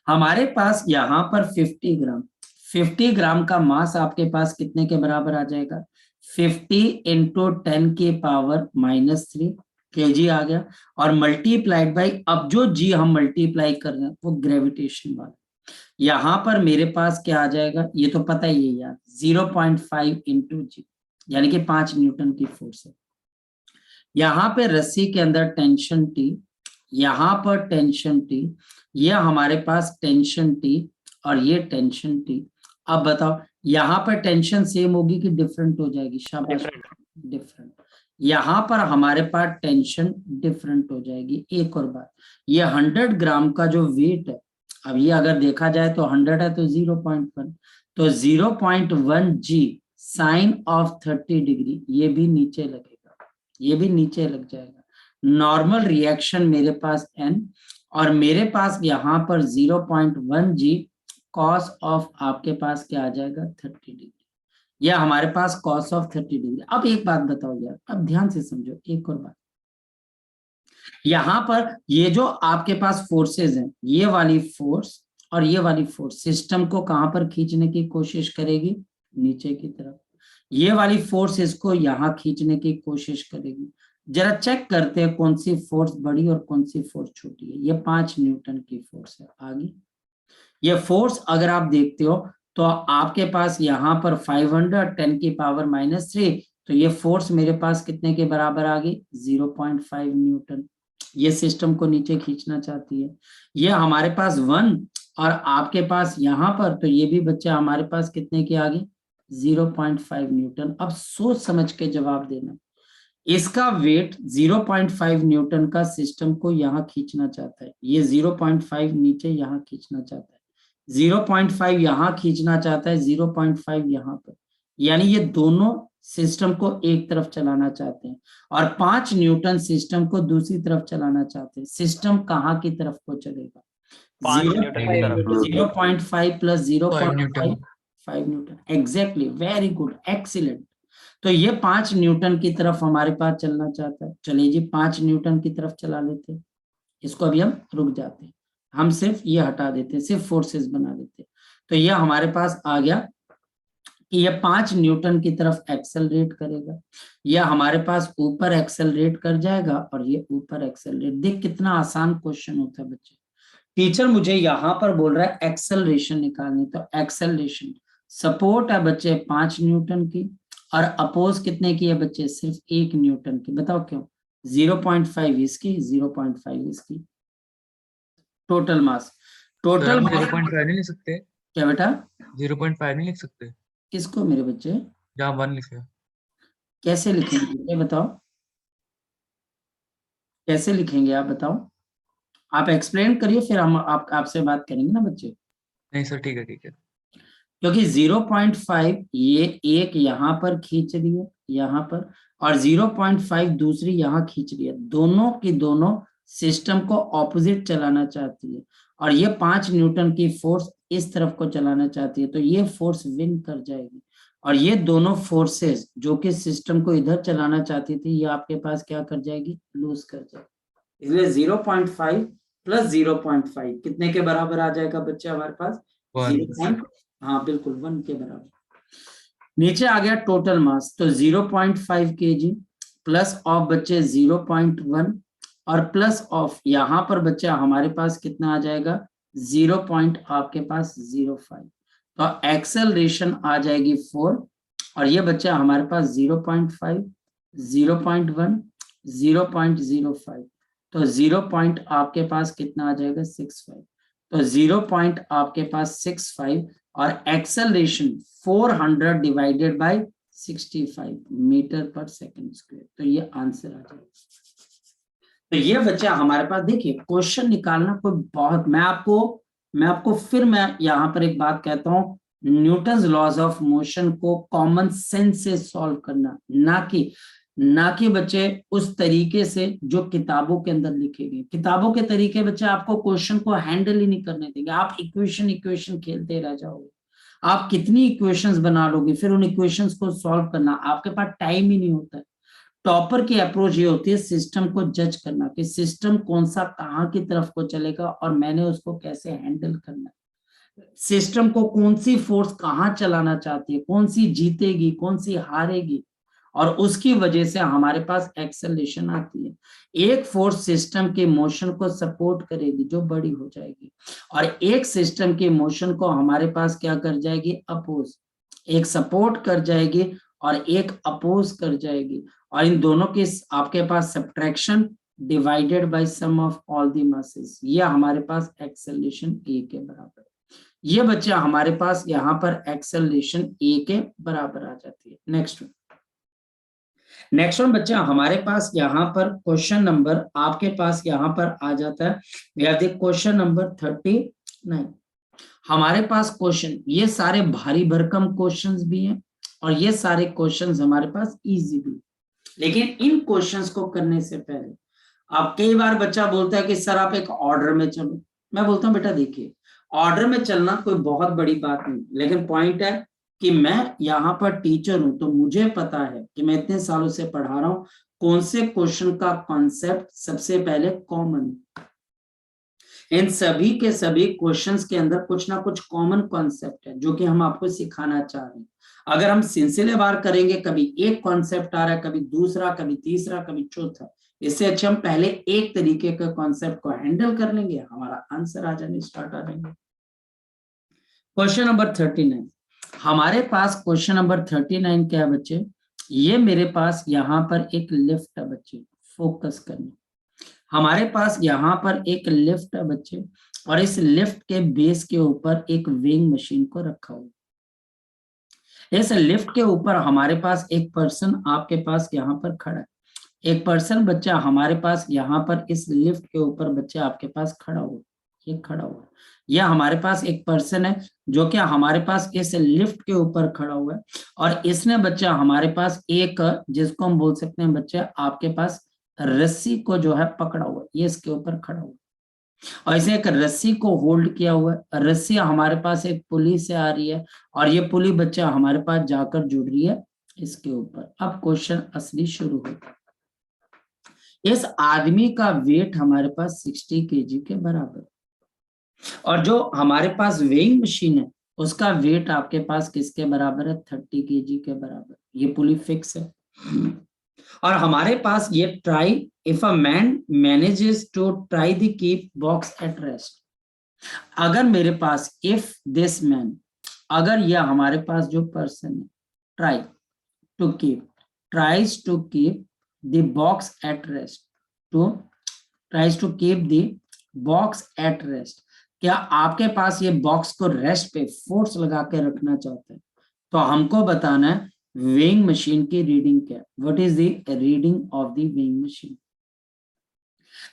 हमारे पास यहाँ पर 50 ग्राम का मास आपके पास कितने के बराबर आ जाएगा, 50 इंटू 10 की पावर -3 kg आ गया, और मल्टीप्लाइड बाई, अब जो g हम मल्टीप्लाई कर रहे हैं वो ग्रेविटेशन वाला, यहाँ पर मेरे पास क्या आ जाएगा, ये तो पता ही है यार, 0.5 इंटू जी, यानी कि 5 न्यूटन की फोर्स है। यहाँ पे रस्सी के अंदर टेंशन T, यहाँ पर टेंशन T, ये हमारे पास टेंशन T और ये टेंशन T। अब बताओ यहाँ पर टेंशन सेम होगी कि डिफरेंट हो जाएगी, शाबाश, डिफरेंट। यहाँ पर हमारे पास टेंशन डिफरेंट हो जाएगी। एक और बात, ये 100 ग्राम का जो वेट है, अब ये अगर देखा जाए तो 100 है तो 0.1, तो 0.1 g साइन ऑफ 30 डिग्री, ये भी नीचे लगेगा, ये भी नीचे लग जाएगा। नॉर्मल रिएक्शन मेरे पास n, और मेरे पास यहाँ पर 0.1 g कॉस ऑफ आपके पास क्या आ जाएगा 30 डिग्री, यह हमारे पास कॉस ऑफ 30 डिग्री। अब एक बात बताओ यार, अब ध्यान से समझो, एक और बात, यहाँ पर ये जो आपके पास फोर्सेस हैं, ये वाली फोर्स और ये वाली फोर्स सिस्टम को कहां पर खींचने की कोशिश करेगी, नीचे की तरफ। ये वाली फोर्स इसको यहाँ खींचने की कोशिश करेगी, जरा चेक करते हैं कौन सी फोर्स बड़ी और कौन सी फोर्स छोटी है। ये 5 न्यूटन की फोर्स है। आगे ये फोर्स अगर आप देखते हो तो आपके पास यहाँ पर 500 10 की पावर -3, तो ये फोर्स मेरे पास कितने के बराबर आ गई 0.5 न्यूटन। ये सिस्टम को नीचे खींचना चाहती है। ये हमारे पास 1 और आपके पास यहाँ पर, तो ये भी बच्चा हमारे पास कितने की आ गई 0.5 न्यूटन। अब सोच समझ के जवाब देना। इसका वेट 0.5 न्यूटन का सिस्टम को यहाँ खींचना चाहता है। ये 0.5 नीचे यहाँ खींचना चाहता है, 0.5 यहाँ खींचना चाहता है, 0.5 यहाँ पर, यानी ये दोनों सिस्टम को एक तरफ चलाना चाहते हैं और 5 न्यूटन सिस्टम को दूसरी तरफ चलाना चाहते हैं। सिस्टम कहाँ की तरफ को चलेगा 5 न्यूटन की तरफ। 0.5 plus 5 Newton. 5 Newton. Exactly, very good, excellent. तो ये 5 न्यूटन की तरफ हमारे पास चलना चाहता है। चलिए जी 5 न्यूटन की तरफ चला लेते हैं। इसको अभी हम रुक जाते हैं, हम सिर्फ ये हटा देते हैं, सिर्फ फोर्सेस बना देते हैं। तो ये हमारे पास आ गया कि ये 5 न्यूटन की तरफ एक्सेलरेट करेगा। यह हमारे पास ऊपर एक्सेलरेट कर जाएगा और ये ऊपर एक्सेलरेट। देख कितना आसान क्वेश्चन होता है बच्चे। टीचर मुझे यहाँ पर बोल रहा है एक्सेलरेशन निकालनी, तो एक्सेलरेशन सपोर्ट है बच्चे 5 न्यूटन की और अपोज कितने की है बच्चे सिर्फ 1 न्यूटन की। बताओ क्यों 0.5 इसकी 0.5 इसकी। टोटल मास, टोटल 0.5 नहीं लिख सकते? क्या बेटा 0.5 नहीं लिख सकते? किसको मेरे बच्चे जहाँ 1 लिखे। कैसे लिखेंगे ये बताओ, कैसे लिखेंगे आप बताओ, आप एक्सप्लेन करिए फिर हम आपसे बात करेंगे ना बच्चे। नहीं सर, ठीक है ठीक है। क्योंकि 0.5 ये एक यहाँ पर खींच रही है यहाँ पर, और 0.5 दूसरी यहाँ खींच रही है, दोनों की दोनों सिस्टम को ऑपोजिट चलाना चाहती है और ये 5 न्यूटन की फोर्स इस तरफ को चलाना चाहती है। तो ये फोर्स विन कर जाएगी और ये दोनों फोर्सेस जो कि सिस्टम को इधर चलाना चाहती थी ये आपके पास क्या कर जाएगी लूज कर जाएगी। इसलिए 0.5 प्लस 0.5 कितने के बराबर आ जाएगा बच्चे हमारे पास 0. हाँ बिल्कुल 1 के बराबर। नीचे आ गया टोटल मास, तो 0.5 kg प्लस ऑफ बच्चे 0.1 और प्लस ऑफ यहाँ पर बच्चे हमारे पास कितना आ जाएगा 0. आपके पास 0.5, तो एक्सेलरेशन आ जाएगी 4 और ये बच्चा हमारे पास 0.5 0.1 0.05, तो 0. आपके पास कितना आ जाएगा 65, तो 0. आपके पास 65 और acceleration 400 divided by 65 metre per second square, तो ये आंसर आ जाएगा। तो ये बच्चा हमारे पास देखिए क्वेश्चन निकालना कोई बहुत, मैं आपको फिर मैं यहाँ पर एक बात कहता हूँ, न्यूटन्स लॉज ऑफ मोशन को कॉमन सेंस से सॉल्व करना, ना कि बच्चे उस तरीके से जो किताबों के अंदर लिखे गए। किताबों के तरीके बच्चे आपको क्वेश्चन को हैंडल ही नहीं करने देंगे, आप इक्वेशन खेलते रह जाओगे। आप कितनी इक्वेशंस बना लोगे, फिर उन इक्वेशंस को सॉल्व करना आपके पास टाइम ही नहीं होता है। टॉपर की अप्रोच ये होती है सिस्टम को जज करना कि सिस्टम कौन सा कहाँ की तरफ को चलेगा और मैंने उसको कैसे हैंडल करना है, सिस्टम को कौन सी फोर्स कहाँ चलाना चाहती है, कौन सी जीतेगी कौन सी हारेगी, और उसकी वजह से हमारे पास एक्सेलरेशन आती है। एक फोर्स सिस्टम के मोशन को सपोर्ट करेगी जो बड़ी हो जाएगी, और एक सिस्टम के मोशन को हमारे पास क्या कर जाएगी अपोज, एक सपोर्ट कर जाएगी और एक अपोज कर जाएगी, और इन दोनों के आपके पास subtraction divided by sum of all the masses, ये हमारे पास एक्सेलरेशन ए के बराबर। ये बच्चा हमारे पास यहाँ पर एक्सेलरेशन ए के बराबर आ जाती है। नेक्स्ट वन बच्चा हमारे पास यहाँ पर क्वेश्चन नंबर आपके पास यहाँ पर आ जाता है, we have the question number 39। हमारे पास क्वेश्चन ये सारे भारी भरकम क्वेश्चंस भी हैं और ये सारे क्वेश्चंस हमारे पास इजी भी, लेकिन इन क्वेश्चंस को करने से पहले आप कई बार बच्चा बोलता है कि सर आप एक ऑर्डर में चलो, मैं बोलता हूँ बेटा देखिए ऑर्डर में चलना कोई बहुत बड़ी बात नहीं, लेकिन पॉइंट है कि मैं यहाँ पर टीचर हूं तो मुझे पता है कि मैं इतने सालों से पढ़ा रहा हूं कौन से क्वेश्चन का कॉन्सेप्ट सबसे पहले कॉमन। इन सभी के सभी क्वेश्चंस के अंदर कुछ ना कुछ कॉमन कॉन्सेप्ट है जो कि हम आपको सिखाना चाह रहे हैं। अगर हम सिलसिलेवार करेंगे, कभी एक कॉन्सेप्ट आ रहा है, कभी दूसरा, कभी तीसरा, कभी चौथा, इससे अच्छे हम पहले एक तरीके के कॉन्सेप्ट को हैंडल कर लेंगे, हमारा आंसर आ जाने स्टार्ट आ जाएंगे। क्वेश्चन नंबर 39, हमारे पास क्वेश्चन नंबर 39 क्या है बच्चे, ये मेरे पास यहाँ पर एक लिफ्ट है बच्चे, फोकस करना, हमारे पास यहाँ पर एक लिफ्ट है बच्चे, और इस लिफ्ट के बेस के ऊपर एक वेइंग मशीन को रखा हुआ। इस लिफ्ट के ऊपर हमारे पास एक पर्सन आपके पास यहाँ पर खड़ा है, एक पर्सन बच्चा हमारे पास यहाँ पर इस लिफ्ट के ऊपर बच्चा आपके पास खड़ा हुआ, ये खड़ा हुआ, यह हमारे पास एक पर्सन है जो कि हमारे पास इस लिफ्ट के ऊपर खड़ा हुआ है, और इसने बच्चा हमारे पास एक, जिसको हम बोल सकते हैं बच्चा आपके पास रस्सी को जो है पकड़ा हुआ, ये इसके ऊपर खड़ा हुआ, और इसे एक रस्सी को होल्ड किया हुआ है, रस्सी हमारे पास एक पुली से आ रही है, और ये पुली बच्चा हमारे पास जाकर जुड़ रही है इसके ऊपर। अब क्वेश्चन असली शुरू होता है। इस आदमी का वेट हमारे पास 60 केजी के बराबर, और जो हमारे पास वेइंग मशीन है उसका वेट आपके पास किसके बराबर है, 30 केजी के बराबर, ये पुली फिक्स है। और हमारे पास ये try, if a man manages to try the keep box at rest, अगर मेरे पास इफ दिस मैन, अगर यह हमारे पास जो पर्सन है, try to keep, tries to keep the box at rest, to tries to keep the box at rest, क्या आपके पास ये बॉक्स को रेस्ट पे फोर्स लगा के रखना चाहते हैं, तो हमको बताना है वेइंग मशीन की रीडिंग क्या है, what is the reading of the weighing machine.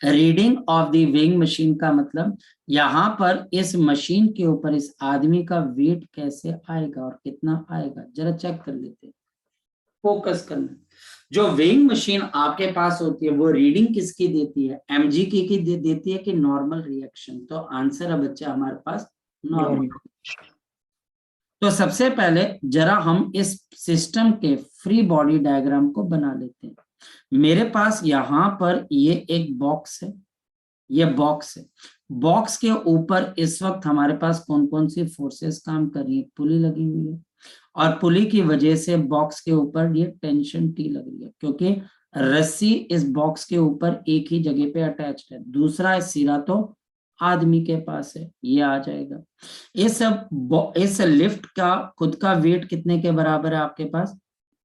Reading of the weighing machine का मतलब यहाँ पर इस मशीन के ऊपर इस आदमी का वेट कैसे आएगा और कितना आएगा, जरा चेक कर लेते हैं, फोकस करना। जो वेइंग मशीन आपके पास होती है वो रीडिंग किसकी देती है, एमजी की देती है कि नॉर्मल रिएक्शन, तो आंसर है बच्चा हमारे पास नॉर्मल। तो सबसे पहले जरा हम इस सिस्टम के फ्री बॉडी डायग्राम को बना लेते हैं। मेरे पास यहाँ पर ये एक बॉक्स है, ये बॉक्स है, बॉक्स के ऊपर इस वक्त हमारे पास कौन कौन सी फोर्सेस काम कर रही है, पुली लगी हुई है, और पुली की वजह से बॉक्स के ऊपर ये टेंशन टी लग रही है, क्योंकि रस्सी इस बॉक्स के ऊपर एक ही जगह पे अटैच्ड है, दूसरा सिरा तो आदमी के पास है, ये आ जाएगा। इस लिफ्ट का खुद का वेट कितने के बराबर है आपके पास,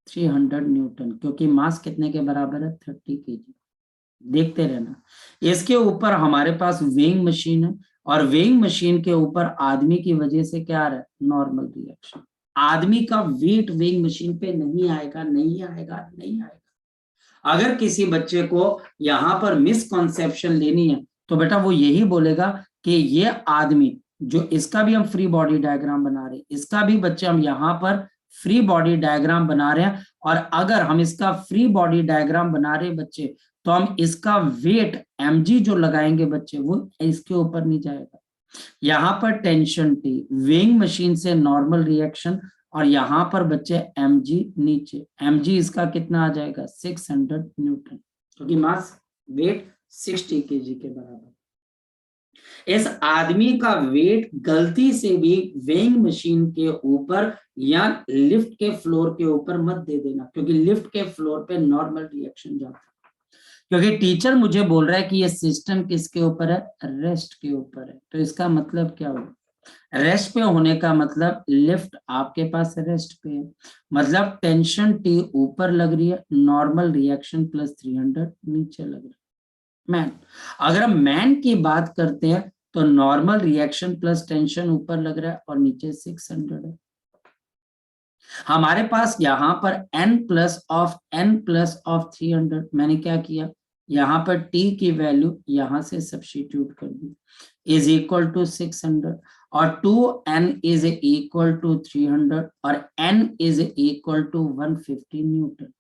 300 न्यूटन, क्योंकि मास कितने के बराबर है, 30 केजी। देखते रहना, इसके ऊपर हमारे पास वेइंग मशीन है, और वेइंग मशीन के ऊपर आदमी की वजह से क्या आ रहा है, नॉर्मल रिएक्शन। आदमी का वेट वेइंग मशीन पे नहीं आएगा, नहीं आएगा, नहीं आएगा। अगर किसी बच्चे को यहाँ पर मिसकॉन्सेप्शन लेनी है तो बेटा वो यही बोलेगा कि ये आदमी, जो इसका भी हम फ्री बॉडी डायग्राम बना रहे हैं, इसका भी बच्चे हम यहाँ पर फ्री बॉडी डायग्राम बना रहे हैं, और अगर हम इसका फ्री बॉडी डायग्राम बना रहे हैं बच्चे, तो हम इसका वेट mg जो लगाएंगे बच्चे वो इसके ऊपर नहीं जाएगा। यहाँ पर टेंशन टी, वेइंग मशीन से नॉर्मल रिएक्शन, और यहाँ पर बच्चे mg नीचे, mg इसका कितना आ जाएगा, 600 न्यूटन, क्योंकि मास वेट 60 केजी के बराबर। इस आदमी का वेट गलती से भी वेइंग मशीन के ऊपर या लिफ्ट के फ्लोर के ऊपर मत दे देना, क्योंकि लिफ्ट के फ्लोर पे नॉर्मल रिएक्शन जाता है। क्योंकि टीचर मुझे बोल रहा है कि ये सिस्टम किसके ऊपर है, रेस्ट के ऊपर है, तो इसका मतलब क्या हुआ, रेस्ट पे होने का मतलब लिफ्ट आपके पास रेस्ट पे है, मतलब टेंशन टी ऊपर लग रही है, नॉर्मल रिएक्शन प्लस 300 नीचे लग रहा है। मैन, अगर हम मैन की बात करते हैं तो नॉर्मल रिएक्शन प्लस टेंशन ऊपर लग रहा है और नीचे 600 है। हमारे पास यहाँ पर n प्लस ऑफ 300, मैंने क्या किया, यहाँ पर t की वैल्यू यहाँ से सब्स्टिट्यूट कर दी, इज इक्वल टू 600, और 2n इज इक्वल टू 300, और n is equal to 150 newton.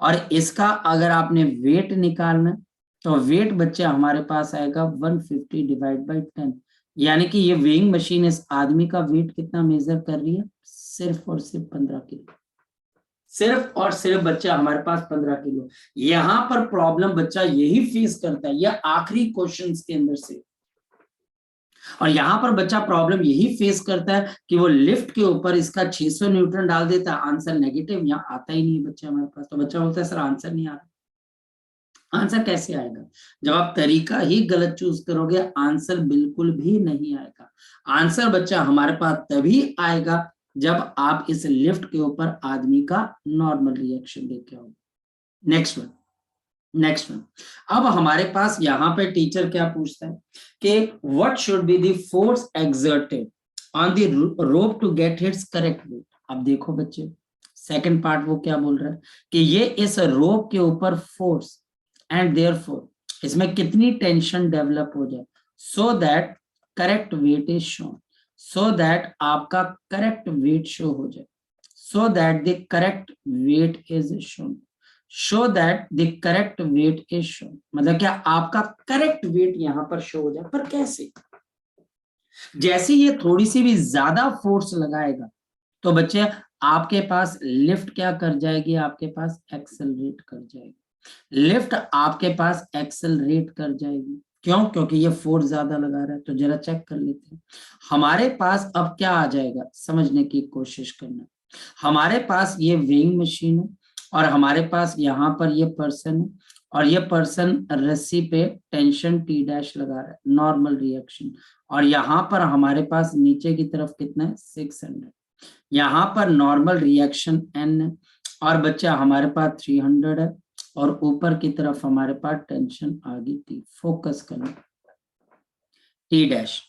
और इसका अगर आपने वेट निकालना तो वेट बच्चे हमारे पास आएगा 150 डिवाइड बाई 10, यानी कि ये वेइंग मशीन इस आदमी का वेट कितना मेजर कर रही है, सिर्फ और सिर्फ 15 किलो, सिर्फ और सिर्फ बच्चा हमारे पास 15 किलो। यहाँ पर प्रॉब्लम बच्चा यही फेस करता है, यह आखिरी क्वेश्चंस के अंदर से और यहाँ पर बच्चा प्रॉब्लम यही फेस करता है कि वो लिफ्ट के ऊपर इसका 600 न्यूटन डाल देता है, आंसर नेगेटिव, यहाँ आता ही नहीं बच्चा हमारे पास। तो बच्चा बोलता है सर आंसर नहीं आ रहा। आंसर कैसे आएगा? जब आप तरीका ही गलत चूज करोगे आंसर बिल्कुल भी नहीं आएगा। आंसर बच्चा हमारे पास तभी आएगा जब आप इस लिफ्ट के ऊपर आदमी का नॉर्मल रिएक्शन देखे हो। Next one. अब हमारे पास यहाँ पे टीचर क्या पूछता है कि what should be the force exerted on the rope to get its correct weight. अब देखो बच्चे, सेकंड पार्ट वो क्या बोल रहा है कि ये इस रोप के ऊपर फोर्स एंड देयरफॉर इसमें कितनी टेंशन डेवलप हो जाए so that correct weight is shown, so that आपका करेक्ट वेट शो हो जाए, so that the correct weight is shown, show that the correct weight is shown. मतलब क्या आपका करेक्ट वेट यहां पर शो हो जाए। पर कैसे? जैसे ये थोड़ी सी भी ज्यादा फोर्स लगाएगा तो बच्चे आपके पास लिफ्ट क्या कर जाएगी, आपके पास एक्सेलरेट कर जाएगी। लिफ्ट आपके पास एक्सेलरेट कर जाएगी। क्यों? क्योंकि ये फोर्स ज्यादा लगा रहा है। तो जरा चेक कर लेते हैं हमारे पास अब क्या आ जाएगा, समझने की कोशिश करना। हमारे पास ये वेइंग मशीन है और हमारे पास यहाँ पर ये पर्सन है और ये पर्सन रस्सी पे टेंशन टी डैश लगा रहा है, नॉर्मल रिएक्शन। और यहाँ पर हमारे पास नीचे की तरफ कितना है, 600। यहाँ पर नॉर्मल रिएक्शन n है और बच्चा हमारे पास 300 है और ऊपर की तरफ हमारे पास टेंशन आ गई थी। फोकस करना, टी डैश,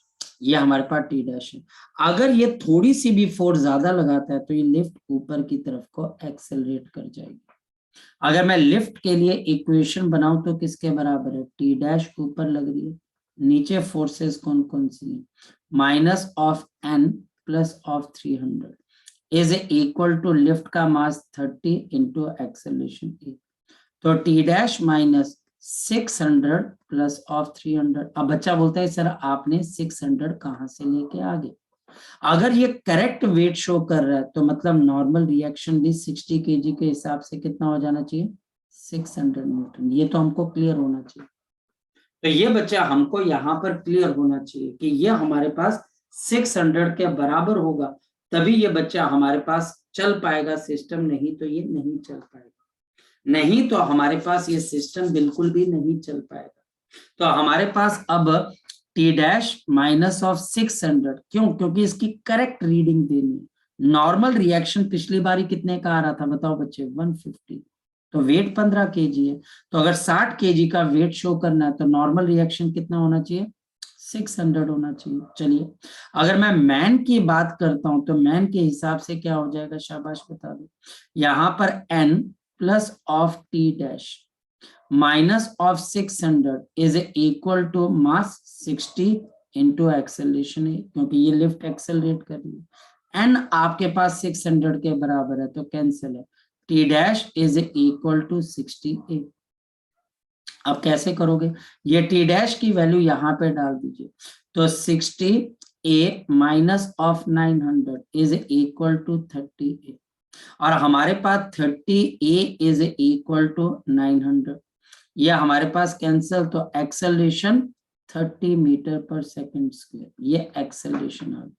ये हमारे पास टी डैश है। अगर ये थोड़ी सी भी फोर्स ज्यादा लगाता है तो ये लिफ्ट ऊपर की तरफ को एक्सेलरेट कर जाएगी। अगर मैं लिफ्ट के लिए इक्वेशन बनाऊं तो किसके बराबर है, टी डैश ऊपर लग रही है, नीचे फोर्सेस कौन कौन सी है, minus of n plus of 300 is equal to lift का मास 30 इंटू एक्सेलरेशन a। तो T dash minus 600 plus of 300। अब बच्चा बोलता है सर आपने 600 कहां से लेके आ गए? अगर ये करेक्ट वेट शो कर रहा है तो मतलब नॉर्मल रिएक्शन भी 60 kg के हिसाब से कितना हो जाना चाहिए, 600 न्यूटन। ये तो हमको क्लियर होना चाहिए। तो ये बच्चा हमको यहाँ पर क्लियर होना चाहिए कि ये हमारे पास 600 के बराबर होगा, तभी ये बच्चा हमारे पास चल पाएगा सिस्टम, नहीं तो ये नहीं चल पाएगा। नहीं तो हमारे पास ये सिस्टम बिल्कुल भी नहीं चल पाएगा। तो हमारे पास अब टी डैश माइनस ऑफ 600, क्यों? क्योंकि इसकी करेक्ट रीडिंग देनी है। नॉर्मल रिएक्शन पिछली बारी कितने का आ रहा था बताओ बच्चे, 150। तो वेट 15 kg है, तो अगर 60 kg का वेट शो करना है तो नॉर्मल रिएक्शन कितना होना चाहिए, 600 होना चाहिए। चलिए अगर मैं मैन की बात करता हूं तो मैन के हिसाब से क्या हो जाएगा, शाबाश बता दो। यहाँ पर n plus of T dash minus of 600 is equal to mass 60 into acceleration है, क्योंकि ये लिफ्ट एक्सेलरेट कर रही है। n आपके पास 600 के बराबर है तो कैंसिल है, T dash is equal to 60a। अब कैसे करोगे, ये टी डैश की वैल्यू यहाँ पे डाल दीजिए, तो 60a minus of 900 is equal to 30a और हमारे पास 30a इज इक्वल टू 900। ये हमारे पास कैंसिल, तो acceleration 30 metre per second square, ये एक्सेलरेशन आ गई।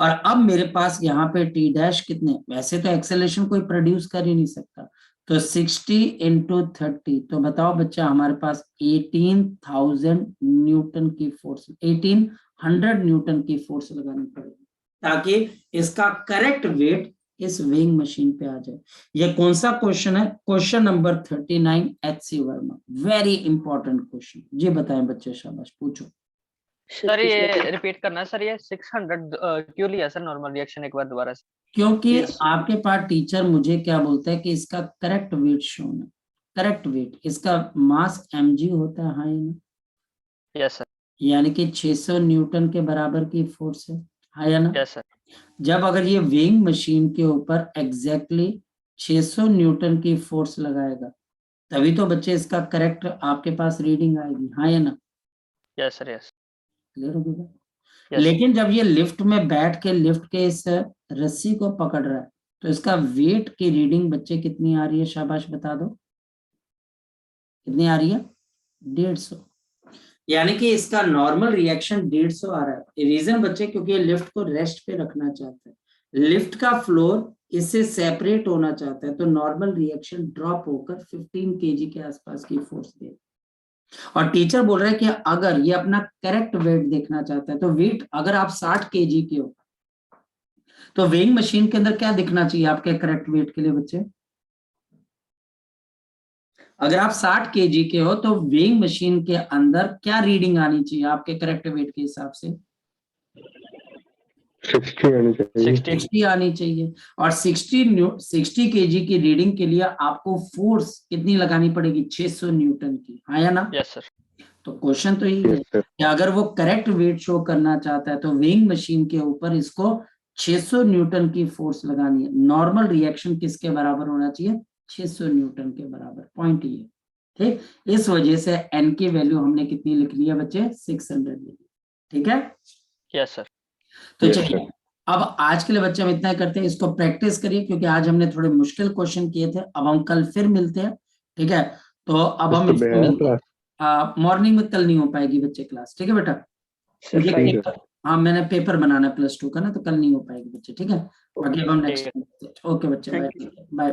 और अब मेरे पास यहाँ पे टी डैश कितने, वैसे तो एक्सेलरेशन कोई प्रोड्यूस कर ही नहीं सकता, तो 60 इंटू 30, तो बताओ बच्चा हमारे पास 18,000 न्यूटन की फोर्स, 1800 न्यूटन की फोर्स लगानी पड़ेगी ताकि इसका करेक्ट वेट इस वेइंग मशीन पे आ जाए। ये कौन सा क्वेश्चन है, question number 39 HC Verma, very important question. जी बताएं बच्चे, शाबाश पूछो। सर ये रिपीट करना सर, ये 600 क्यों लिया सर नॉर्मल रिएक्शन, एक बार दोबारा से। क्योंकि Yes. आपके पास टीचर मुझे क्या बोलता है कि इसका करेक्ट वेट शोन है, करेक्ट वेट, इसका मास mg होता है, हाँ या ना, यस सर, यानी कि 600 न्यूटन के बराबर की फोर्स है, हाँ या ना। यस सर, जब अगर ये वेइंग मशीन के ऊपर एग्जैक्टली 600 न्यूटन की फोर्स लगाएगा तभी तो बच्चे इसका करेक्ट आपके पास रीडिंग आएगी, हाँ या ना। यस सर, यस, क्लियर हो गया? यस, लेकिन जब ये लिफ्ट में बैठ के लिफ्ट के इस रस्सी को पकड़ रहा है तो इसका वेट की रीडिंग बच्चे कितनी आ रही है, शाबाश बता दो, कितनी आ रही है, 150। यानी कि इसका नॉर्मल रिएक्शन 150 आ रहा है। रीजन बच्चे क्योंकि ये लिफ्ट को रेस्ट पे रखना चाहता है, लिफ्ट का फ्लोर इससे सेपरेट होना चाहता है, तो नॉर्मल रिएक्शन ड्रॉप होकर 15 केजी के आसपास की फोर्स दे। और टीचर बोल रहे हैं कि अगर ये अपना करेक्ट वेट देखना चाहता है, तो वेट अगर आप 60 केजी के हो तो वेइंग मशीन के अंदर क्या दिखना चाहिए आपके करेक्ट वेट के लिए बच्चे? अगर आप 60 केजी के हो तो वेइंग मशीन के अंदर क्या रीडिंग आनी चाहिए आपके करेक्ट वेट के हिसाब से? 60 आनी चाहिए। 60 आनी चाहिए। और 60 केजी की रीडिंग के लिए आपको फोर्स कितनी लगानी पड़ेगी? 600 न्यूटन की, हाँ या ना? Yes sir. तो क्वेश्चन तो यही है यस सर। कि अगर वो करेक्ट वेट शो करना चाहता है तो वेइंग मशीन के ऊपर इसको 600 न्यूटन की फोर्स लगानी है। नॉर्मल रिएक्शन किसके बराबर होना चाहिए? 600 न्यूटन के बराबर। पॉइंट ये, ठीक। इस वजह से एन की वैल्यू हमने कितनी लिख ली है बच्चे? 600 लिख ली। ठीक है, यस सर। तो Yes, चलिए अब आज के लिए बच्चे हम इतना ही करते हैं, इसको प्रैक्टिस करिए क्योंकि आज हमने थोड़े मुश्किल क्वेश्चन किए थे। अब हम कल फिर मिलते हैं, ठीक है? तो अब हम सुबह इसको है मिलते हैं। क्लास। मॉर्निंग में कल नहीं हो पाएगी बच्चे क्लास, ठीक है बेटा? सर मुझे ठीक है। पेपर, हाँ मैंने पेपर बनाना है +2 का ना, तो कल नहीं हो पाएगी बच्चे, ठीक है? बाकी अब हम ठीक नेक्स्ट, ओके बच्चे, Thank you. Bye bye.